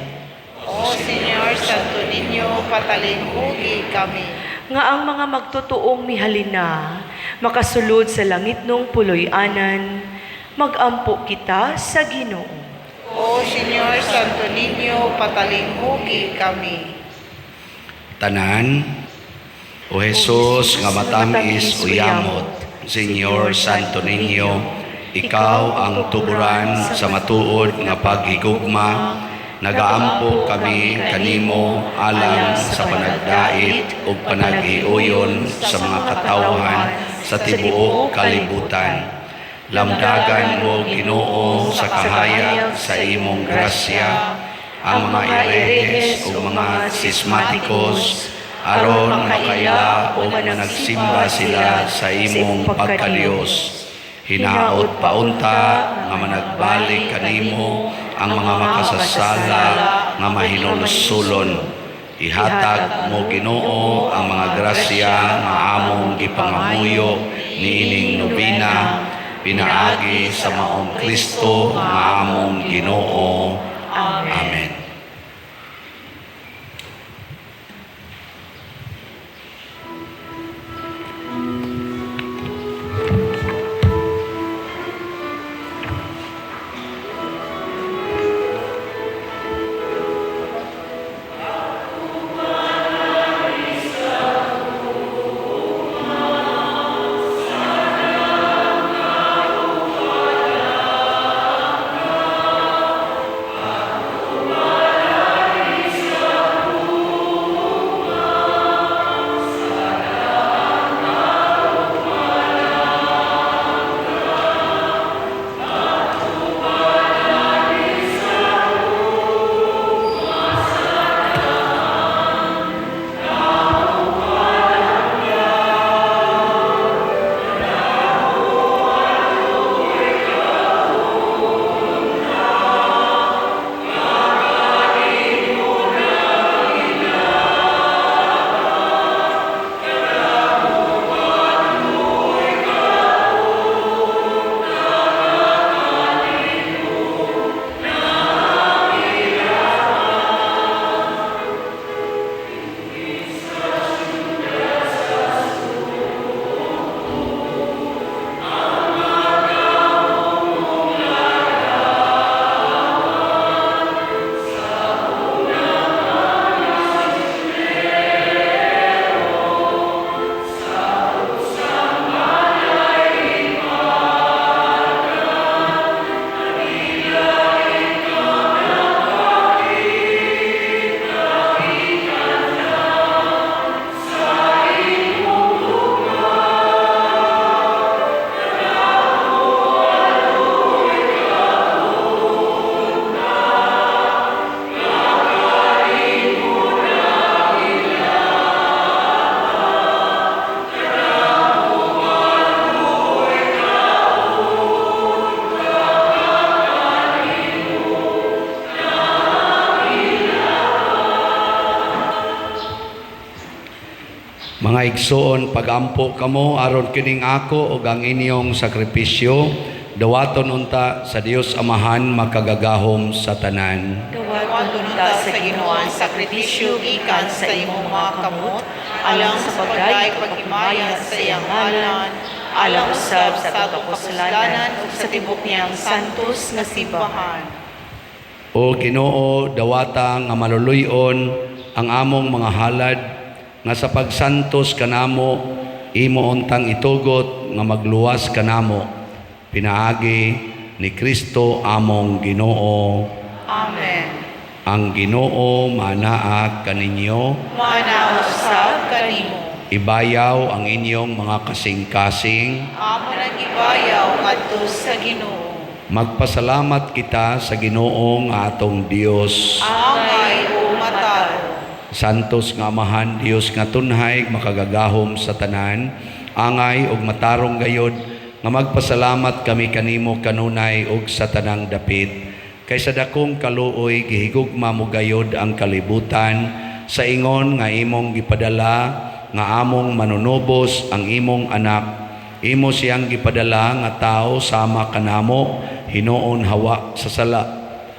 O Senyor Santo Niño, patalinhogi kami. Nga ang mga magtutuong mihalina, makasulod sa langit nung puloy-anan, magampo kita sa Ginoo. O Senyor Santo Niño, patalinhogi kami. Tanan, O Jesus nga matamis uyamot, Senyor Santo Niño, ikaw ang tuburan sa matuod nga paghigugma, nagaampo kami kanimo alang sa panagdait ug panaghiuyon sa mga katawhan sa tibuok kalibutan. Lamdagan mo, Ginoo, sa kahayag sa imong grasya ang mga irehes ug mga sismatikos aron makaila o nagsimba sila sa imong pagkadiyos. Hinaot paunta nga managbalik kanimo ang mga makasasala nga mahinulsulon. Ihatag mo, Ginoo, ang mga grasya nga among gipangamuyo niining nobina, pinaagi sa maong Kristo nga among Ginoo. Amen. Mga igsoon, pagampo kamo aron kining ako ug ang inyong sakripisyo, dawaton unta sa Dios Amahan makagagahom sa tanan. Dawaton unta sa Ginoo ang sakripisyo gikan sa imong mga kamot, alang sa pagdayeg paghimaya sa iyang ngalan, alang usab sa atong kasalanan ug sa tibok niyang santos nga simbahan. O Ginoo, dawata nga maluluyon ang among mga halad nga sa pagsantos kanamo imo untang itugot nga magluwas kanamo pinaagi ni Kristo among Ginoo. Amen. Ang Ginoo manaa kaninyo, Manaw usab kanimo. ibayaw ang inyong mga kasing-kasing. Amo nang ibayaw ngadto sa Ginoo. Magpasalamat kita sa Ginoo nga atong Dios. Angay o mataro. Santos nga Amahan, Dios nga tunhay makagagahom sa tanan, angay ug matarong gayod nga magpasalamat kami kanimo kanunay ug sa tanang dapit. Kaysa dakong kaluoy gihigugma mo gayod ang kalibutan sa ingon nga imong gipadala nga among manunubos ang imong anak. Imo siyang gipadala nga tao sama kanamo hinuon hawa sa sala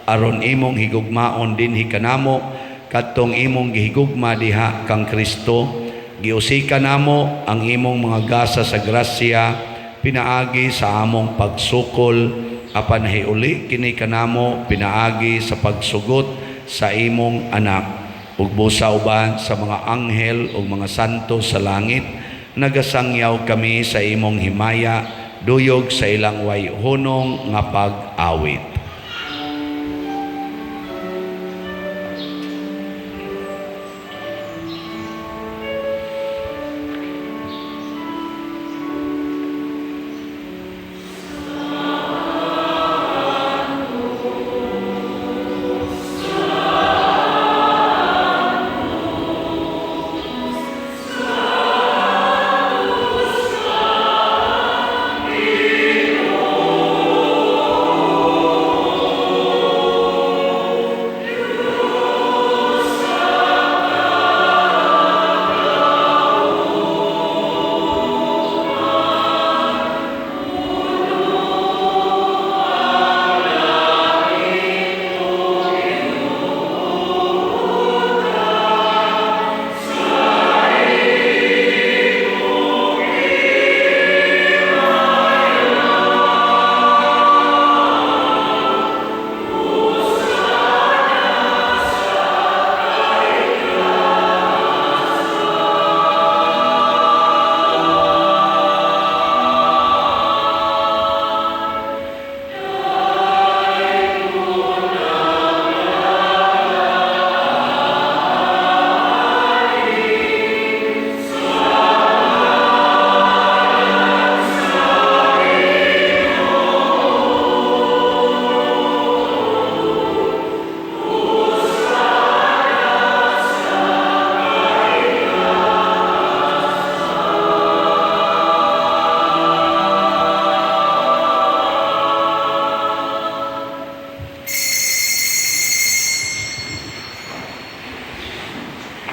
aron imong higugmaon dinhi kanamo kadtong imong gihigugma diha kang Kristo. Giusika namo ang imong mga gasa sa grasya pinaagi sa among pagsukol apan hiuli kini kanamo pinaagi sa pagsugot sa imong anak ug busa uban sa mga anghel ug mga santo sa langit. Nagasangyaw kami sa imong himaya duyog sa ilang way hunong nga pag-awit.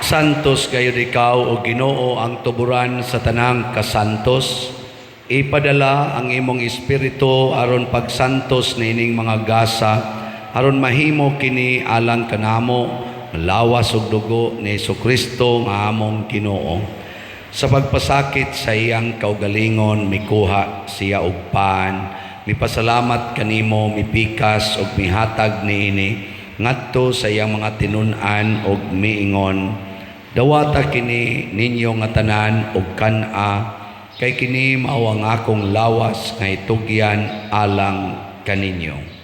Santos gayud ikaw o Ginoo ang tuburan sa tanang kasantos. Ipadala ang imong espiritu aron pagsantos nining mga gasa aron mahimo kini alang kanamo lawas ug dugo ni Jesucristo nga among Ginoo. Sa pagpasakit sa iyang kaugalingon mikuha siya og pan, mipasalamat kanimo, mipikas ug mihatag niini ngadto sa iyang mga tinun-an ug miingon, dawata kini ninyo nga tanan ug kan-a kay kini mao ang akong lawas nga itugyan alang kaninyo.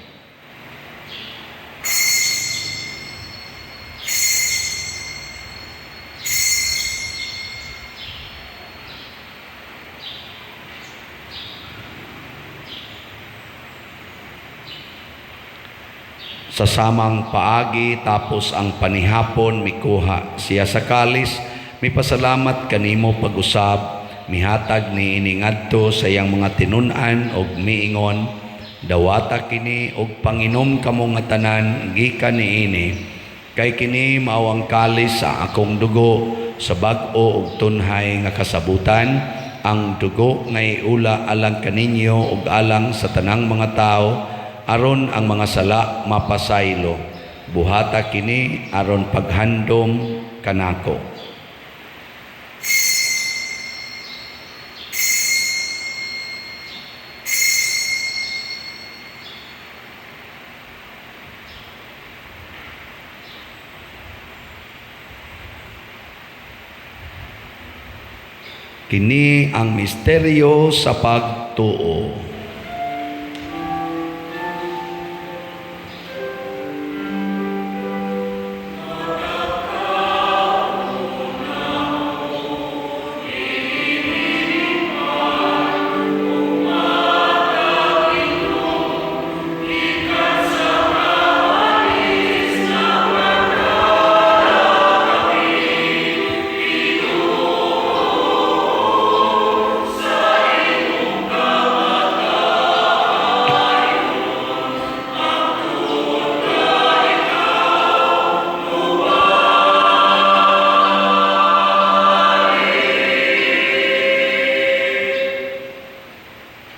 Sa samang paagi tapos ang panihapon mikuha siya sa kalis, mipasalamat kanimo pag-usab, mihatag ni iningadto sa iyang mga tinun-an og miingon, dawata kini og panginom kamo nga tanan gikan niini, kay kini mao ang kalis sa akong dugo sa bag-o ug tunhay nga kasabutan, ang dugo nga iula alang kaninyo ug alang sa tanang mga tao, aron ang mga sala mapasaylo. Buhata kini aron paghandom kanako. Kini ang misteryo sa pagtuo.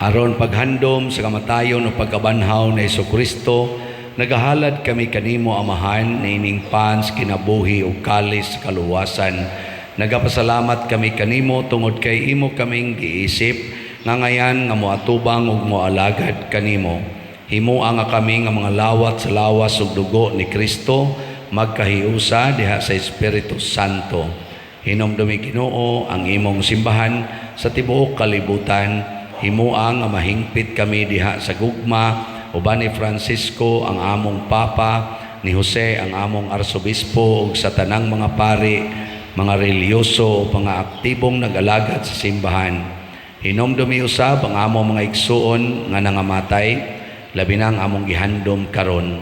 Aron paghandom sa kamatayon o pagkabanhaw na Kristo, nagahalad kami kanimo amahan na ining pans kinabuhi o kalis sa kaluwasan. Nagapasalamat kami kanimo tungod kay imo kaming giisip nga ngayan nga moatubang ug moalagad kanimo. Himua nga kami nga mga lawat sa lawas ug dugo ni Kristo magkahiusa diha sa Espiritu Santo. Hinomdumi Ginoo ang imong simbahan sa tibuok kalibutan. Himua nga mahingpit kami diha sa gugma, uban ni Francisco ang among Papa, ni Jose ang among Arsobispo ug sa tanang mga pari, mga reliyoso o mga aktibong nag-alagad sa simbahan. Hinomdumi usab ang among mga igsuon nga nangamatay, labi na ang among gihandom karon.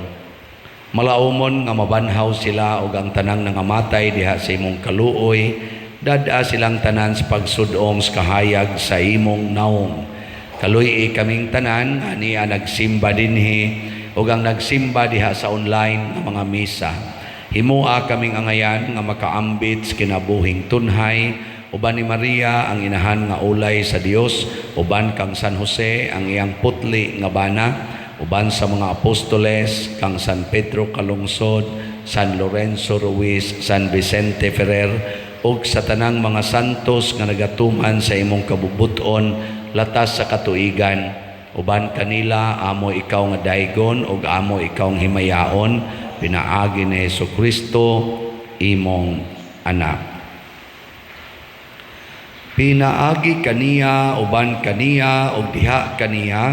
Malaumon nga mabanhaw sila ug ang tanang nangamatay diha sa imong kaluoy, dada silang tanan sa pagsudong sa kahayag sa imong naong. Kaluy kaming tanan, aniya nagsimba dinhi, o ang nagsimba diha sa online ng mga misa. Himua kaming angayan nga makaambit sa kinabuhing tunhay, uban ni Maria ang inahan nga ulay sa Dios, uban kang San Jose ang iyang putli nga bana, uban sa mga apostoles, kang San Pedro Kalungsod, San Lorenzo Ruiz, San Vicente Ferrer, ug sa tanang mga santos nga nagatuman sa imong kabubuton latas sa katuigan, uban kanila amo ikaw nga daygon ug amo ikaw nga himayaon, pinaagi ni Kristo imong anak. Pinaagi kaniya uban kaniya ug diha kaniya,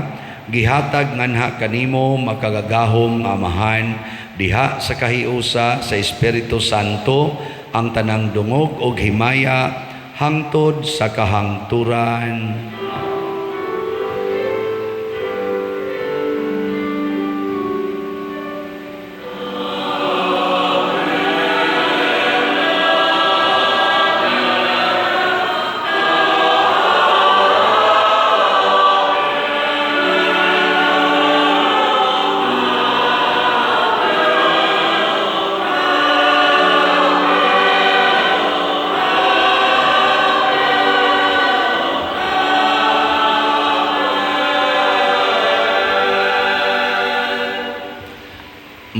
gihatag nganha kanimo makagagahom nga amahan diha sa kahiusa sa Espiritu Santo ang tanang dungog ug himaya hangtod sa kahangturan.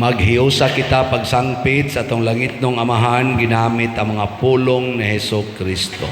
Maghiusa kita pagsangpit sa atong langitnong amahan ginamit ang mga pulong ni Hesus Kristo.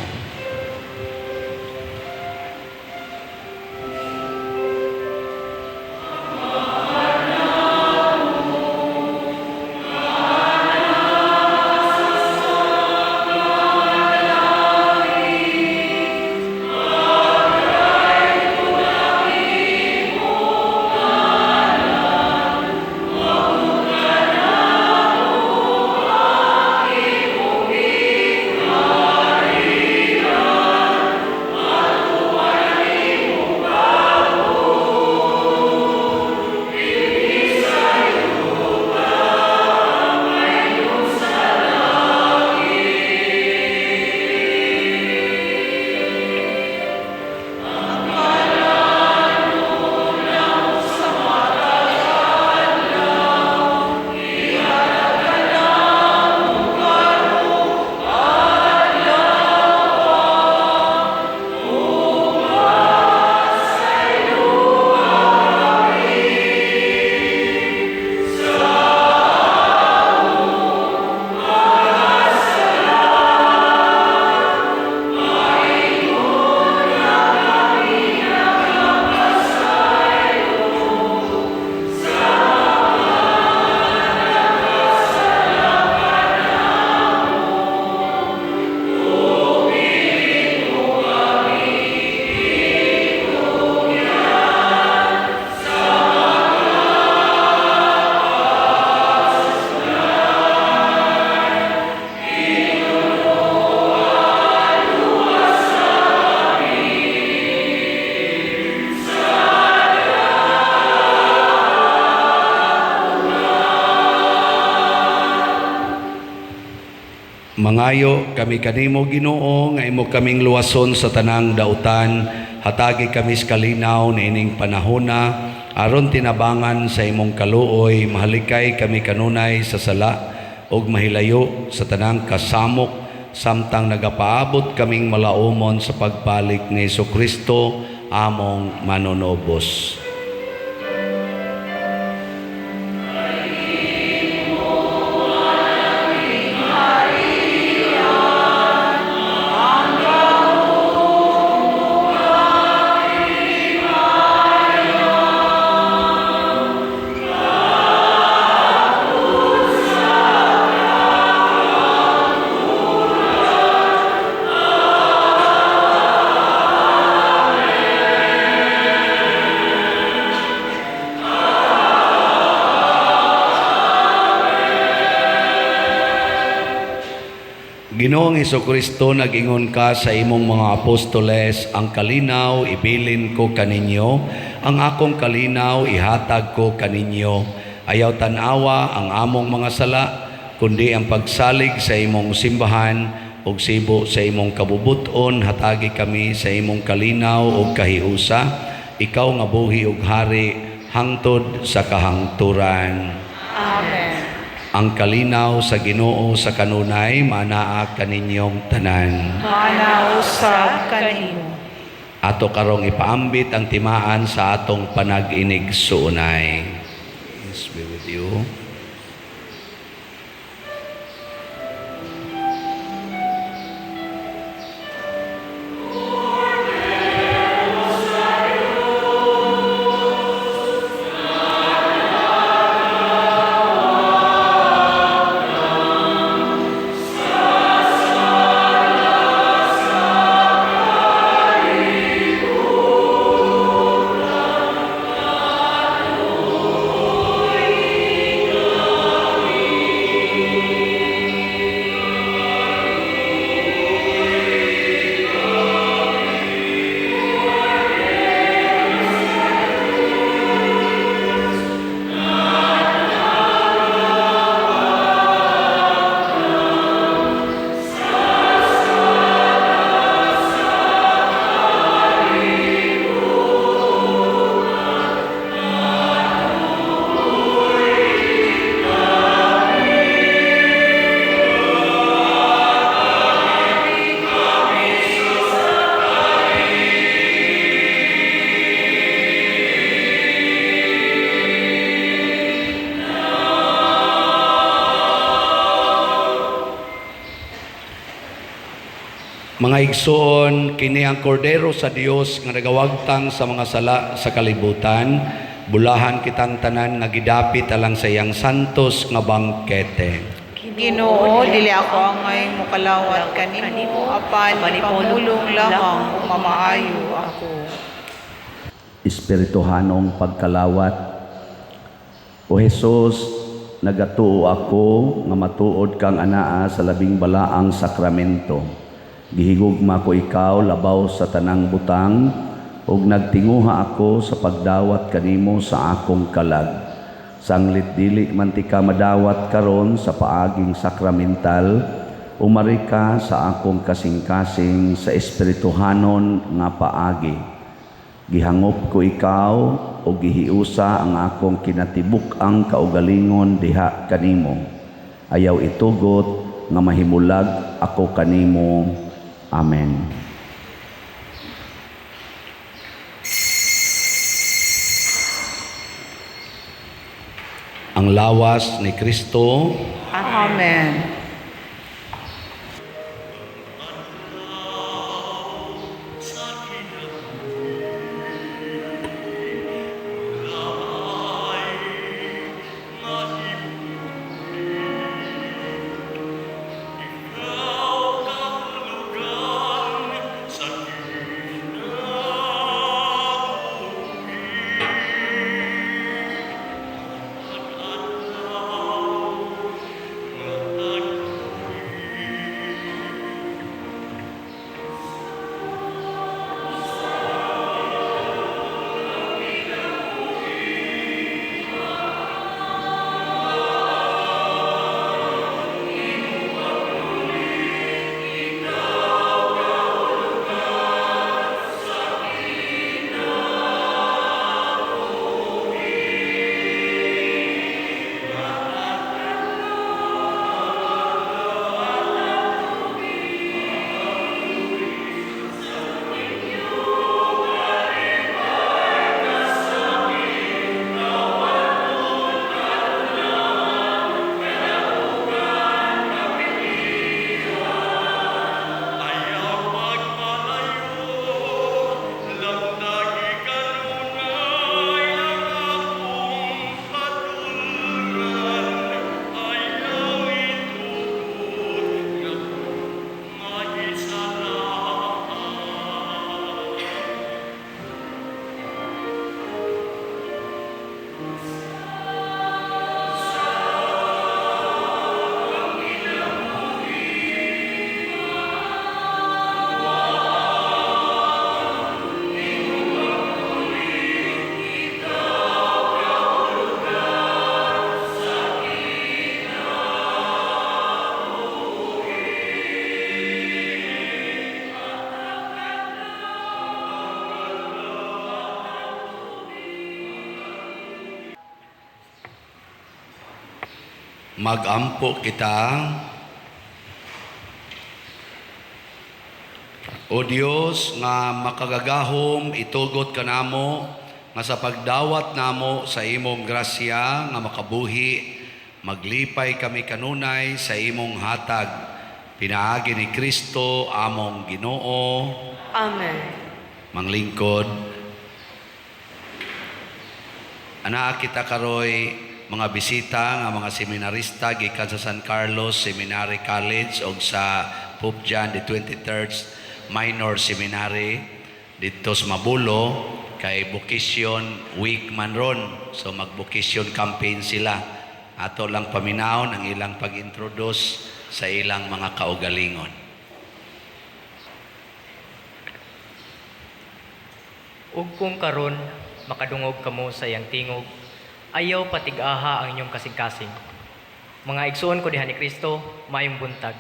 Mangayo kami kanimo Ginoo nga imo kaming luwason sa tanang dautan, hatagi kami sa kalinaw niining panahona, aron tinabangan sa imong kaluoy, mahalikay kami kanunay sa sala ug mahilayo sa tanang kasamok, samtang nagapaabot kaming malaumon sa pagbalik ni Jesucristo among manunobos. Ginoong Jesucristo, nag-ingon ka sa imong mga apostoles, ang kalinaw ibilin ko kaninyo, ang akong kalinaw ihatag ko kaninyo. Ayaw tanawa ang among mga sala, kundi ang pagsalig sa imong simbahan ug sibo sa imong kabubuton, hatagi kami sa imong kalinaw ug kahiusa. Ikaw nga buhi ug hari hangtod sa kahangturan. Amen. Ang kalinaw sa Ginoo sa kanunay manaa kaninyong tanan. Manausab kanimo. Ato karong ipaambit ang timaan sa atong panag-inig suunay. Peace be with you. Mga igsoon, kini ang kordero sa Dios nga nagawagtang sa mga sala sa kalibutan, bulahan kitang tanan nga gidapit alang sa iyang santos nga bangkete. Ginoo, dili ako angay mukalawat kanimo, apan pamulong lamang mamaayo ako. Espirituhanong pagkalawat, O Jesus, nagatuo ako nga matuod kang anaa sa labing balaang sakramento. Gihigugma ko ikaw labaw sa tanang butang, ug nagtinguha ako sa pagdawat kanimo sa akong kalag. Sanglit dili man ti ka madawat karon sa paaging sakramental, umari ka sa akong kasing-kasing sa espirituhanon nga paagi. Gihangop ko ikaw o gihiusa ang akong kinatibuk ang kaugalingon diha kanimo. Ayaw itugot nga mahimulag ako kanimo. Amen. Ang lawas ni Kristo. Amen. Magampo kita. O Dios nga makagagahom itugot kanamo nga sa pagdawat namo sa imong grasya nga makabuhi maglipay kami kanunay sa imong hatag pinaagi ni Kristo among Ginoo. Amen. Manglingkod. Ana kita karoy mga bisita nga mga seminarista gikan sa San Carlos Seminary College o sa Pope John the 23rd Minor Seminary dito sa Mabulo kay Vocation Week man ron. So mag-vocation campaign sila. Ato lang paminawon ang ilang pag-introduce sa ilang mga kaugalingon. Ug kung karon makadungog kamo sa iyang tingog, ayaw patig-aha ang inyong kasing-kasing. Mga igsoon ko diha ni Kristo, mayong buntag.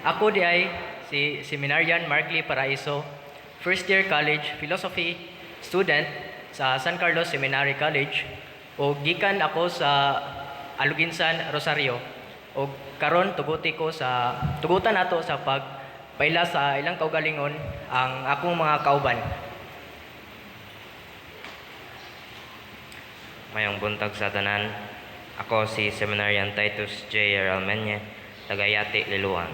Ako di ay si Seminarian Markley Paraiso, first year college philosophy student sa San Carlos Seminary College o gikan ako sa Aluginsan, Rosario o karon tugutan nato sa pagpaila sa ilang kaugalingon ang akong mga kauban. Mayong buntag sa tanan. Ako si Seminarian Titus J. Aralmenye, tagayati Liluan.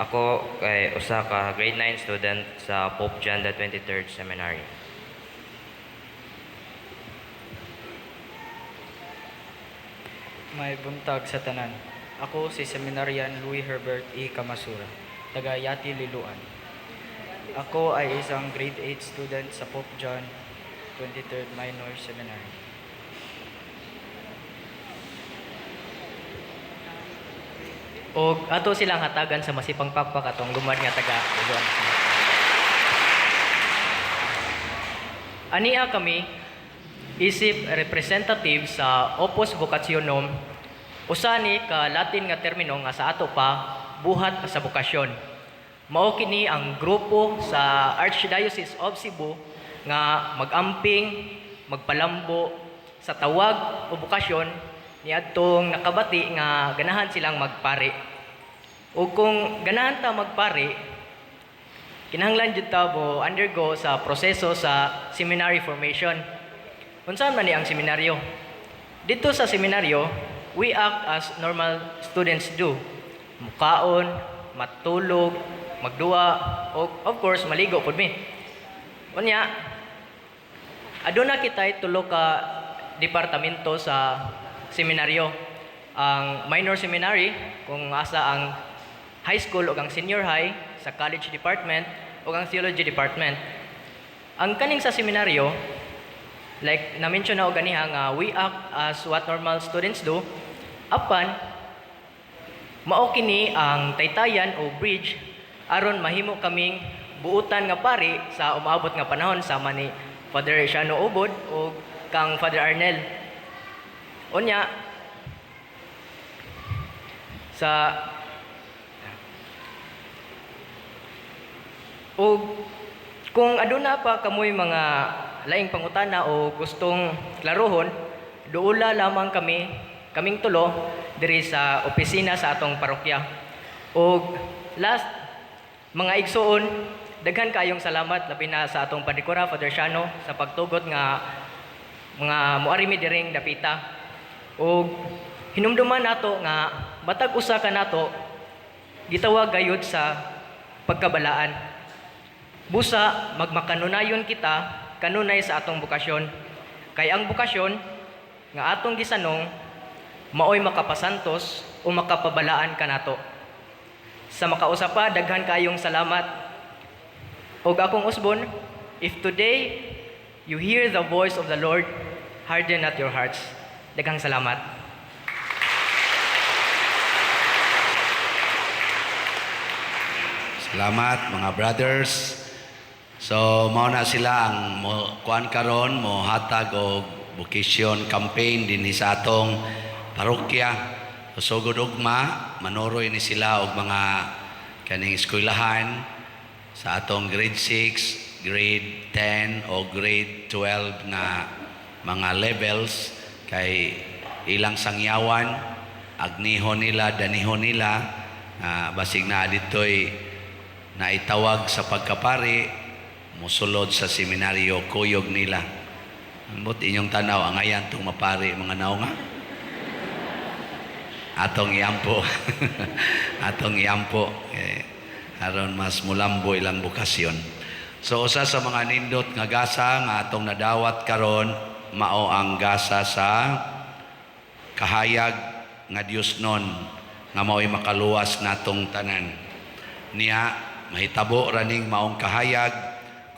Ako ay usa ka grade 9 student sa Pope John the 23rd Seminary. May buntag sa tanan. Ako si Seminarian Louis Herbert E. Kamasura, taga Yati Liluan. Ako ay isang grade 8 student sa Pope John 23rd Minor Seminary. O ato silang hatagan sa masipang pakpak atong lumad nga taga Liluan. Ania kami isip representative sa Opus Vocationum, usa ni ka Latin nga termino nga sa ato pa buhat sa bokasyon. Mao kini ang grupo sa Archdiocese of Cebu nga magamping, magpalambo sa tawag o bokasyon niadtong nakabati nga ganahan silang magpari. O kung ganahan ta magpari, kinahanglan jud ta mo undergo sa proseso sa seminary formation. Unsa man ni ang seminaryo? Dito sa seminaryo, we act as normal students do. Mukaon, matulog, magduwa, o of course maligo pud mi. Unya, aduna kitay tulo ka departamento sa seminaryo. Ang minor seminary, kung asa ang high school o ang senior high, sa college department o ang theology department. Ang kaning sa seminaryo, like na-mention na o ganiha nga, we act as what normal students do, apan, mao kini ang taytayan o bridge, aron mahimo kaming buutan nga pari sa umaabot nga panahon sama ni Father Shano Obod o kang Father Arnel. Unya, sa o kung aduna pa kamoy mga laing pangutana o gustong klarohon, duula lamang kaming tulo diri sa opisina sa atong parokya. O last, mga igsoon, daghan kayong salamat labi na sa atong padikura Father Shano sa pagtugot nga mga muarimi diring dapita. O hinumduman nato nga matag usa ka nato gitawag gayud sa pagkabalaan. Busa magmakanunayon kita kanunay sa atong bukasyon. Kay ang bukasyon nga atong gisanong maoy makapasantos o makapabalaan kanato. Sa makausapa daghan kayong salamat. Og akong usbon, if today you hear the voice of the Lord, harden not your hearts. Daghang salamat. Salamat mga brothers. So mao na sila ang kuan karon mo hatag og vocation campaign din sa atong parokya. Sugod ugma manoroy ni sila og mga kaning eskwelahan sa atong grade 6, grade 10 o grade 12 na mga levels kay ilang sangyawan agnihon nila, danihon nila, basig na dito'y naitawag sa pagkapari, musulod sa seminaryo, kuyog nila. Ambot inyong tanaw, ang ayan itong mapari, mga naong nga. Atong iampo. Atong iampo. Aron mas mulambo ilang bukasyon. So, usa sa mga nindot nga gasa nga atong nadawat karon mao ang gasa sa kahayag nga Dios nun nga mao'y makaluwas natong tanan. Niya, mahitabo raning maong kahayag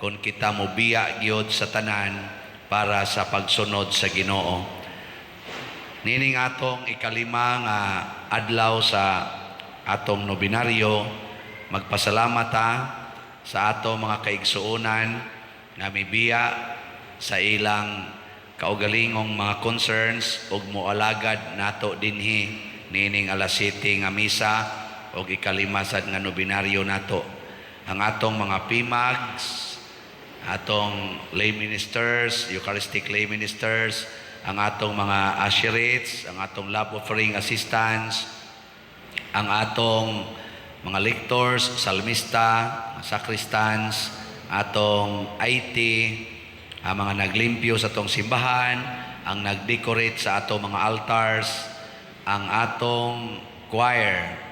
kung kita mobiya gyud sa tanan para sa pagsunod sa Ginoo. Nining atong ikalima nga adlaw sa atong nobinaryo, magpasalamat sa atong mga kaigsuonan nga mibiya sa ilang kaugalingong mga concerns ug moalagad nato dinhi nining alas 7 nga misa ug ikalima sad nga nobinaryo nato. Ang atong mga PIMAGs, atong lay ministers, Eucharistic lay ministers, ang atong mga usherates, ang atong love offering assistants, ang atong mga lectors, salmista, sacristans, atong IT, ang mga naglimpyo sa atong simbahan, ang nagdecorate sa atong mga altars, ang atong choir,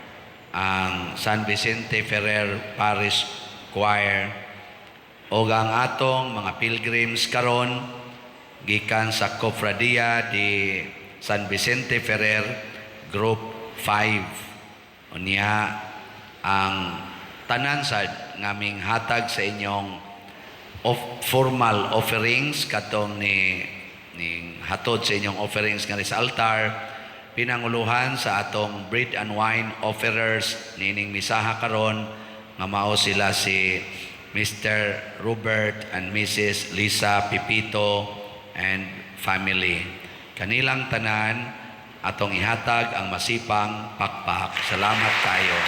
ang San Vicente Ferrer Parish Choir, o ang atong mga pilgrims karon gikan sa Cofradia de San Vicente Ferrer Group 5. Unya ang tanan sad ngaming hatag sa inyong formal offerings katong ni hatod sa inyong offerings nga sa altar, pinanguluhan sa atong bread and wine offerers nining misaha karon nga mao sila si Mr. Robert and Mrs. Lisa Pipito and family. Kanilang tanan atong ihatag ang masipang pakpak. Salamat kayo.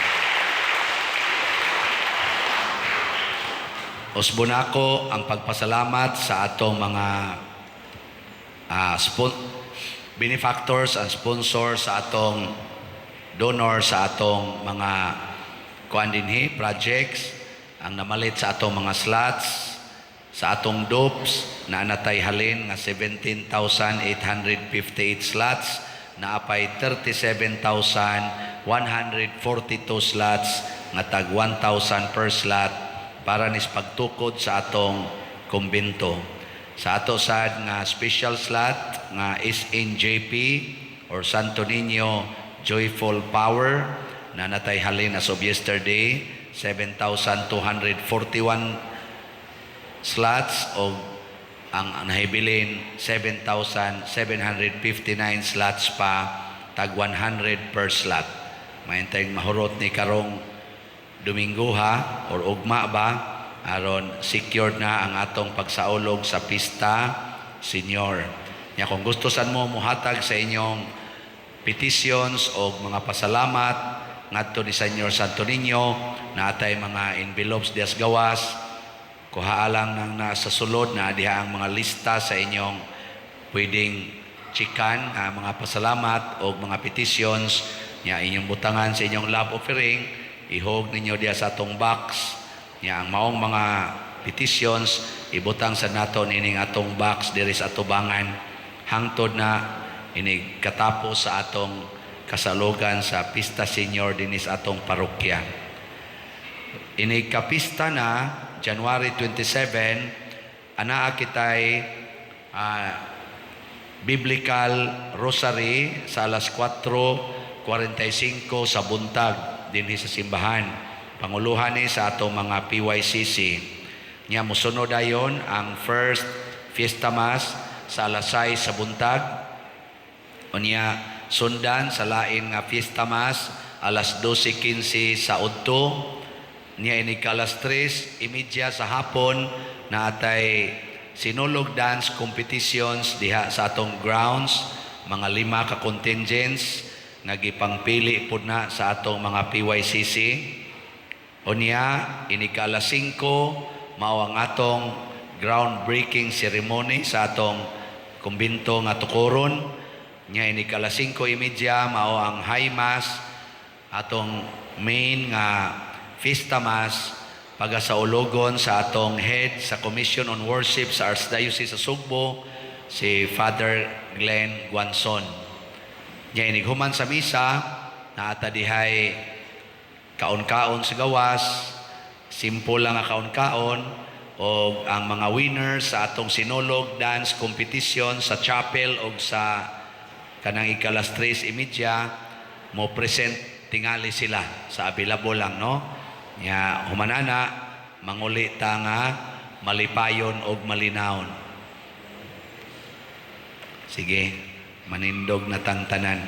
Usbon ako ang pagpasalamat sa atong mga benefactors and sponsors, sa atong donor, sa atong mga kuandinhi projects, ang namalit sa atong mga slots, sa atong dopes na natay halin nga 17,858 slots, na apay 37,142 slots nga tag 1,000 per slot para nis pagtukod sa atong kumbento. Sa ato sad nga special slot nga SNJP or Santo Niño Joyful Power na natay halin as of yesterday 7,241 slots o ang nahibilin 7,759 slots pa tag 100 per slot. Mahintay mahurot ni karong Domingo or ugma ba aron secured na ang atong pagsaulog sa pista senior. Nya kung gusto san mo muhatag sa inyong petitions o mga pasalamat ngadto ni Senyor Santo Niño, natay mga envelopes dias gawas, kuha lang nang nasa sulod na diha ang mga lista sa inyong pwedeng chikan mga pasalamat o mga petitions nya inyong butangan sa inyong love offering. Ihog ninyo diya sa atong box niya ang maong mga petitions ibutang sa nato nining atong box diri sa atubangan hangtod na inig katapos sa atong kasalugan sa Pista Senior dinis atong parokya. Inig kapista na January 27 anaa kitay Biblical Rosary sa alas 4:45 sa buntag dinhi sa simbahan. Panguluhan ni sa atong mga PYCC. Nya musunod dayon ang first Fiesta Mass sa alas 6 sa buntag. Unya sundan sa lain nga Fiesta Mass alas 12:15 sa udto. Nya ini alas 3:30 sa hapon na atay sinulog dance competitions diha sa atong grounds, mga 5 ka contingents nga gipangpili pud na sa atong mga PYCC. Unya ini alas 5 mao ang atong groundbreaking ceremony sa atong kumbento nga tukuron Nya ini kala 5:30 mao ang high mass atong main nga Fiesta Mass pagasaulogon sa atong head sa Commission on Worship sa Archdiocese sa Sugbo, si Father Glenn Guanzon. Nya inighuman sa misa, naata dihay kaon-kaon sa gawas, simple lang nga kaon-kaon, o ang mga winners sa atong sinulog dance competition sa chapel o sa kanang ikalas 3:30 mo present tingali sila sa available lang, no? Nya humanana manguli ta nga malipayon og malinawon. Sige, manindog na tangtanan.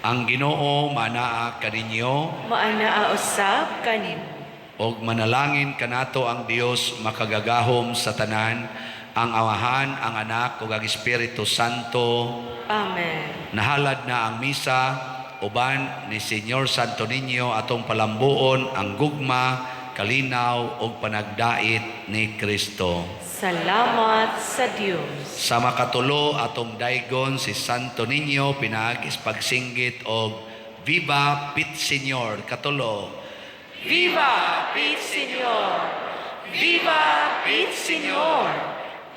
Ang Ginoo manaa kaninyo Maanaa usab kanimo. og manalangin kanato ang Dios makagagahom sa tanan, ang Amahan, ang Anak ug ang Espiritu Santo. Amen. Nahalad na ang misa, uban ni Senyor Santo Niño atong palambuon ang gugma, kalinaw ug panagdait ni Kristo. Salamat sa Dios. Sa makatulo atong daygon si Santo Niño pinagis pagsinggit og Viva Pit Señor katulo. Viva Pit Señor! Viva Pit Señor!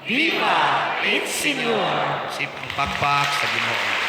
Viva Pit Señor! Si pagpakpak sa Ginoo.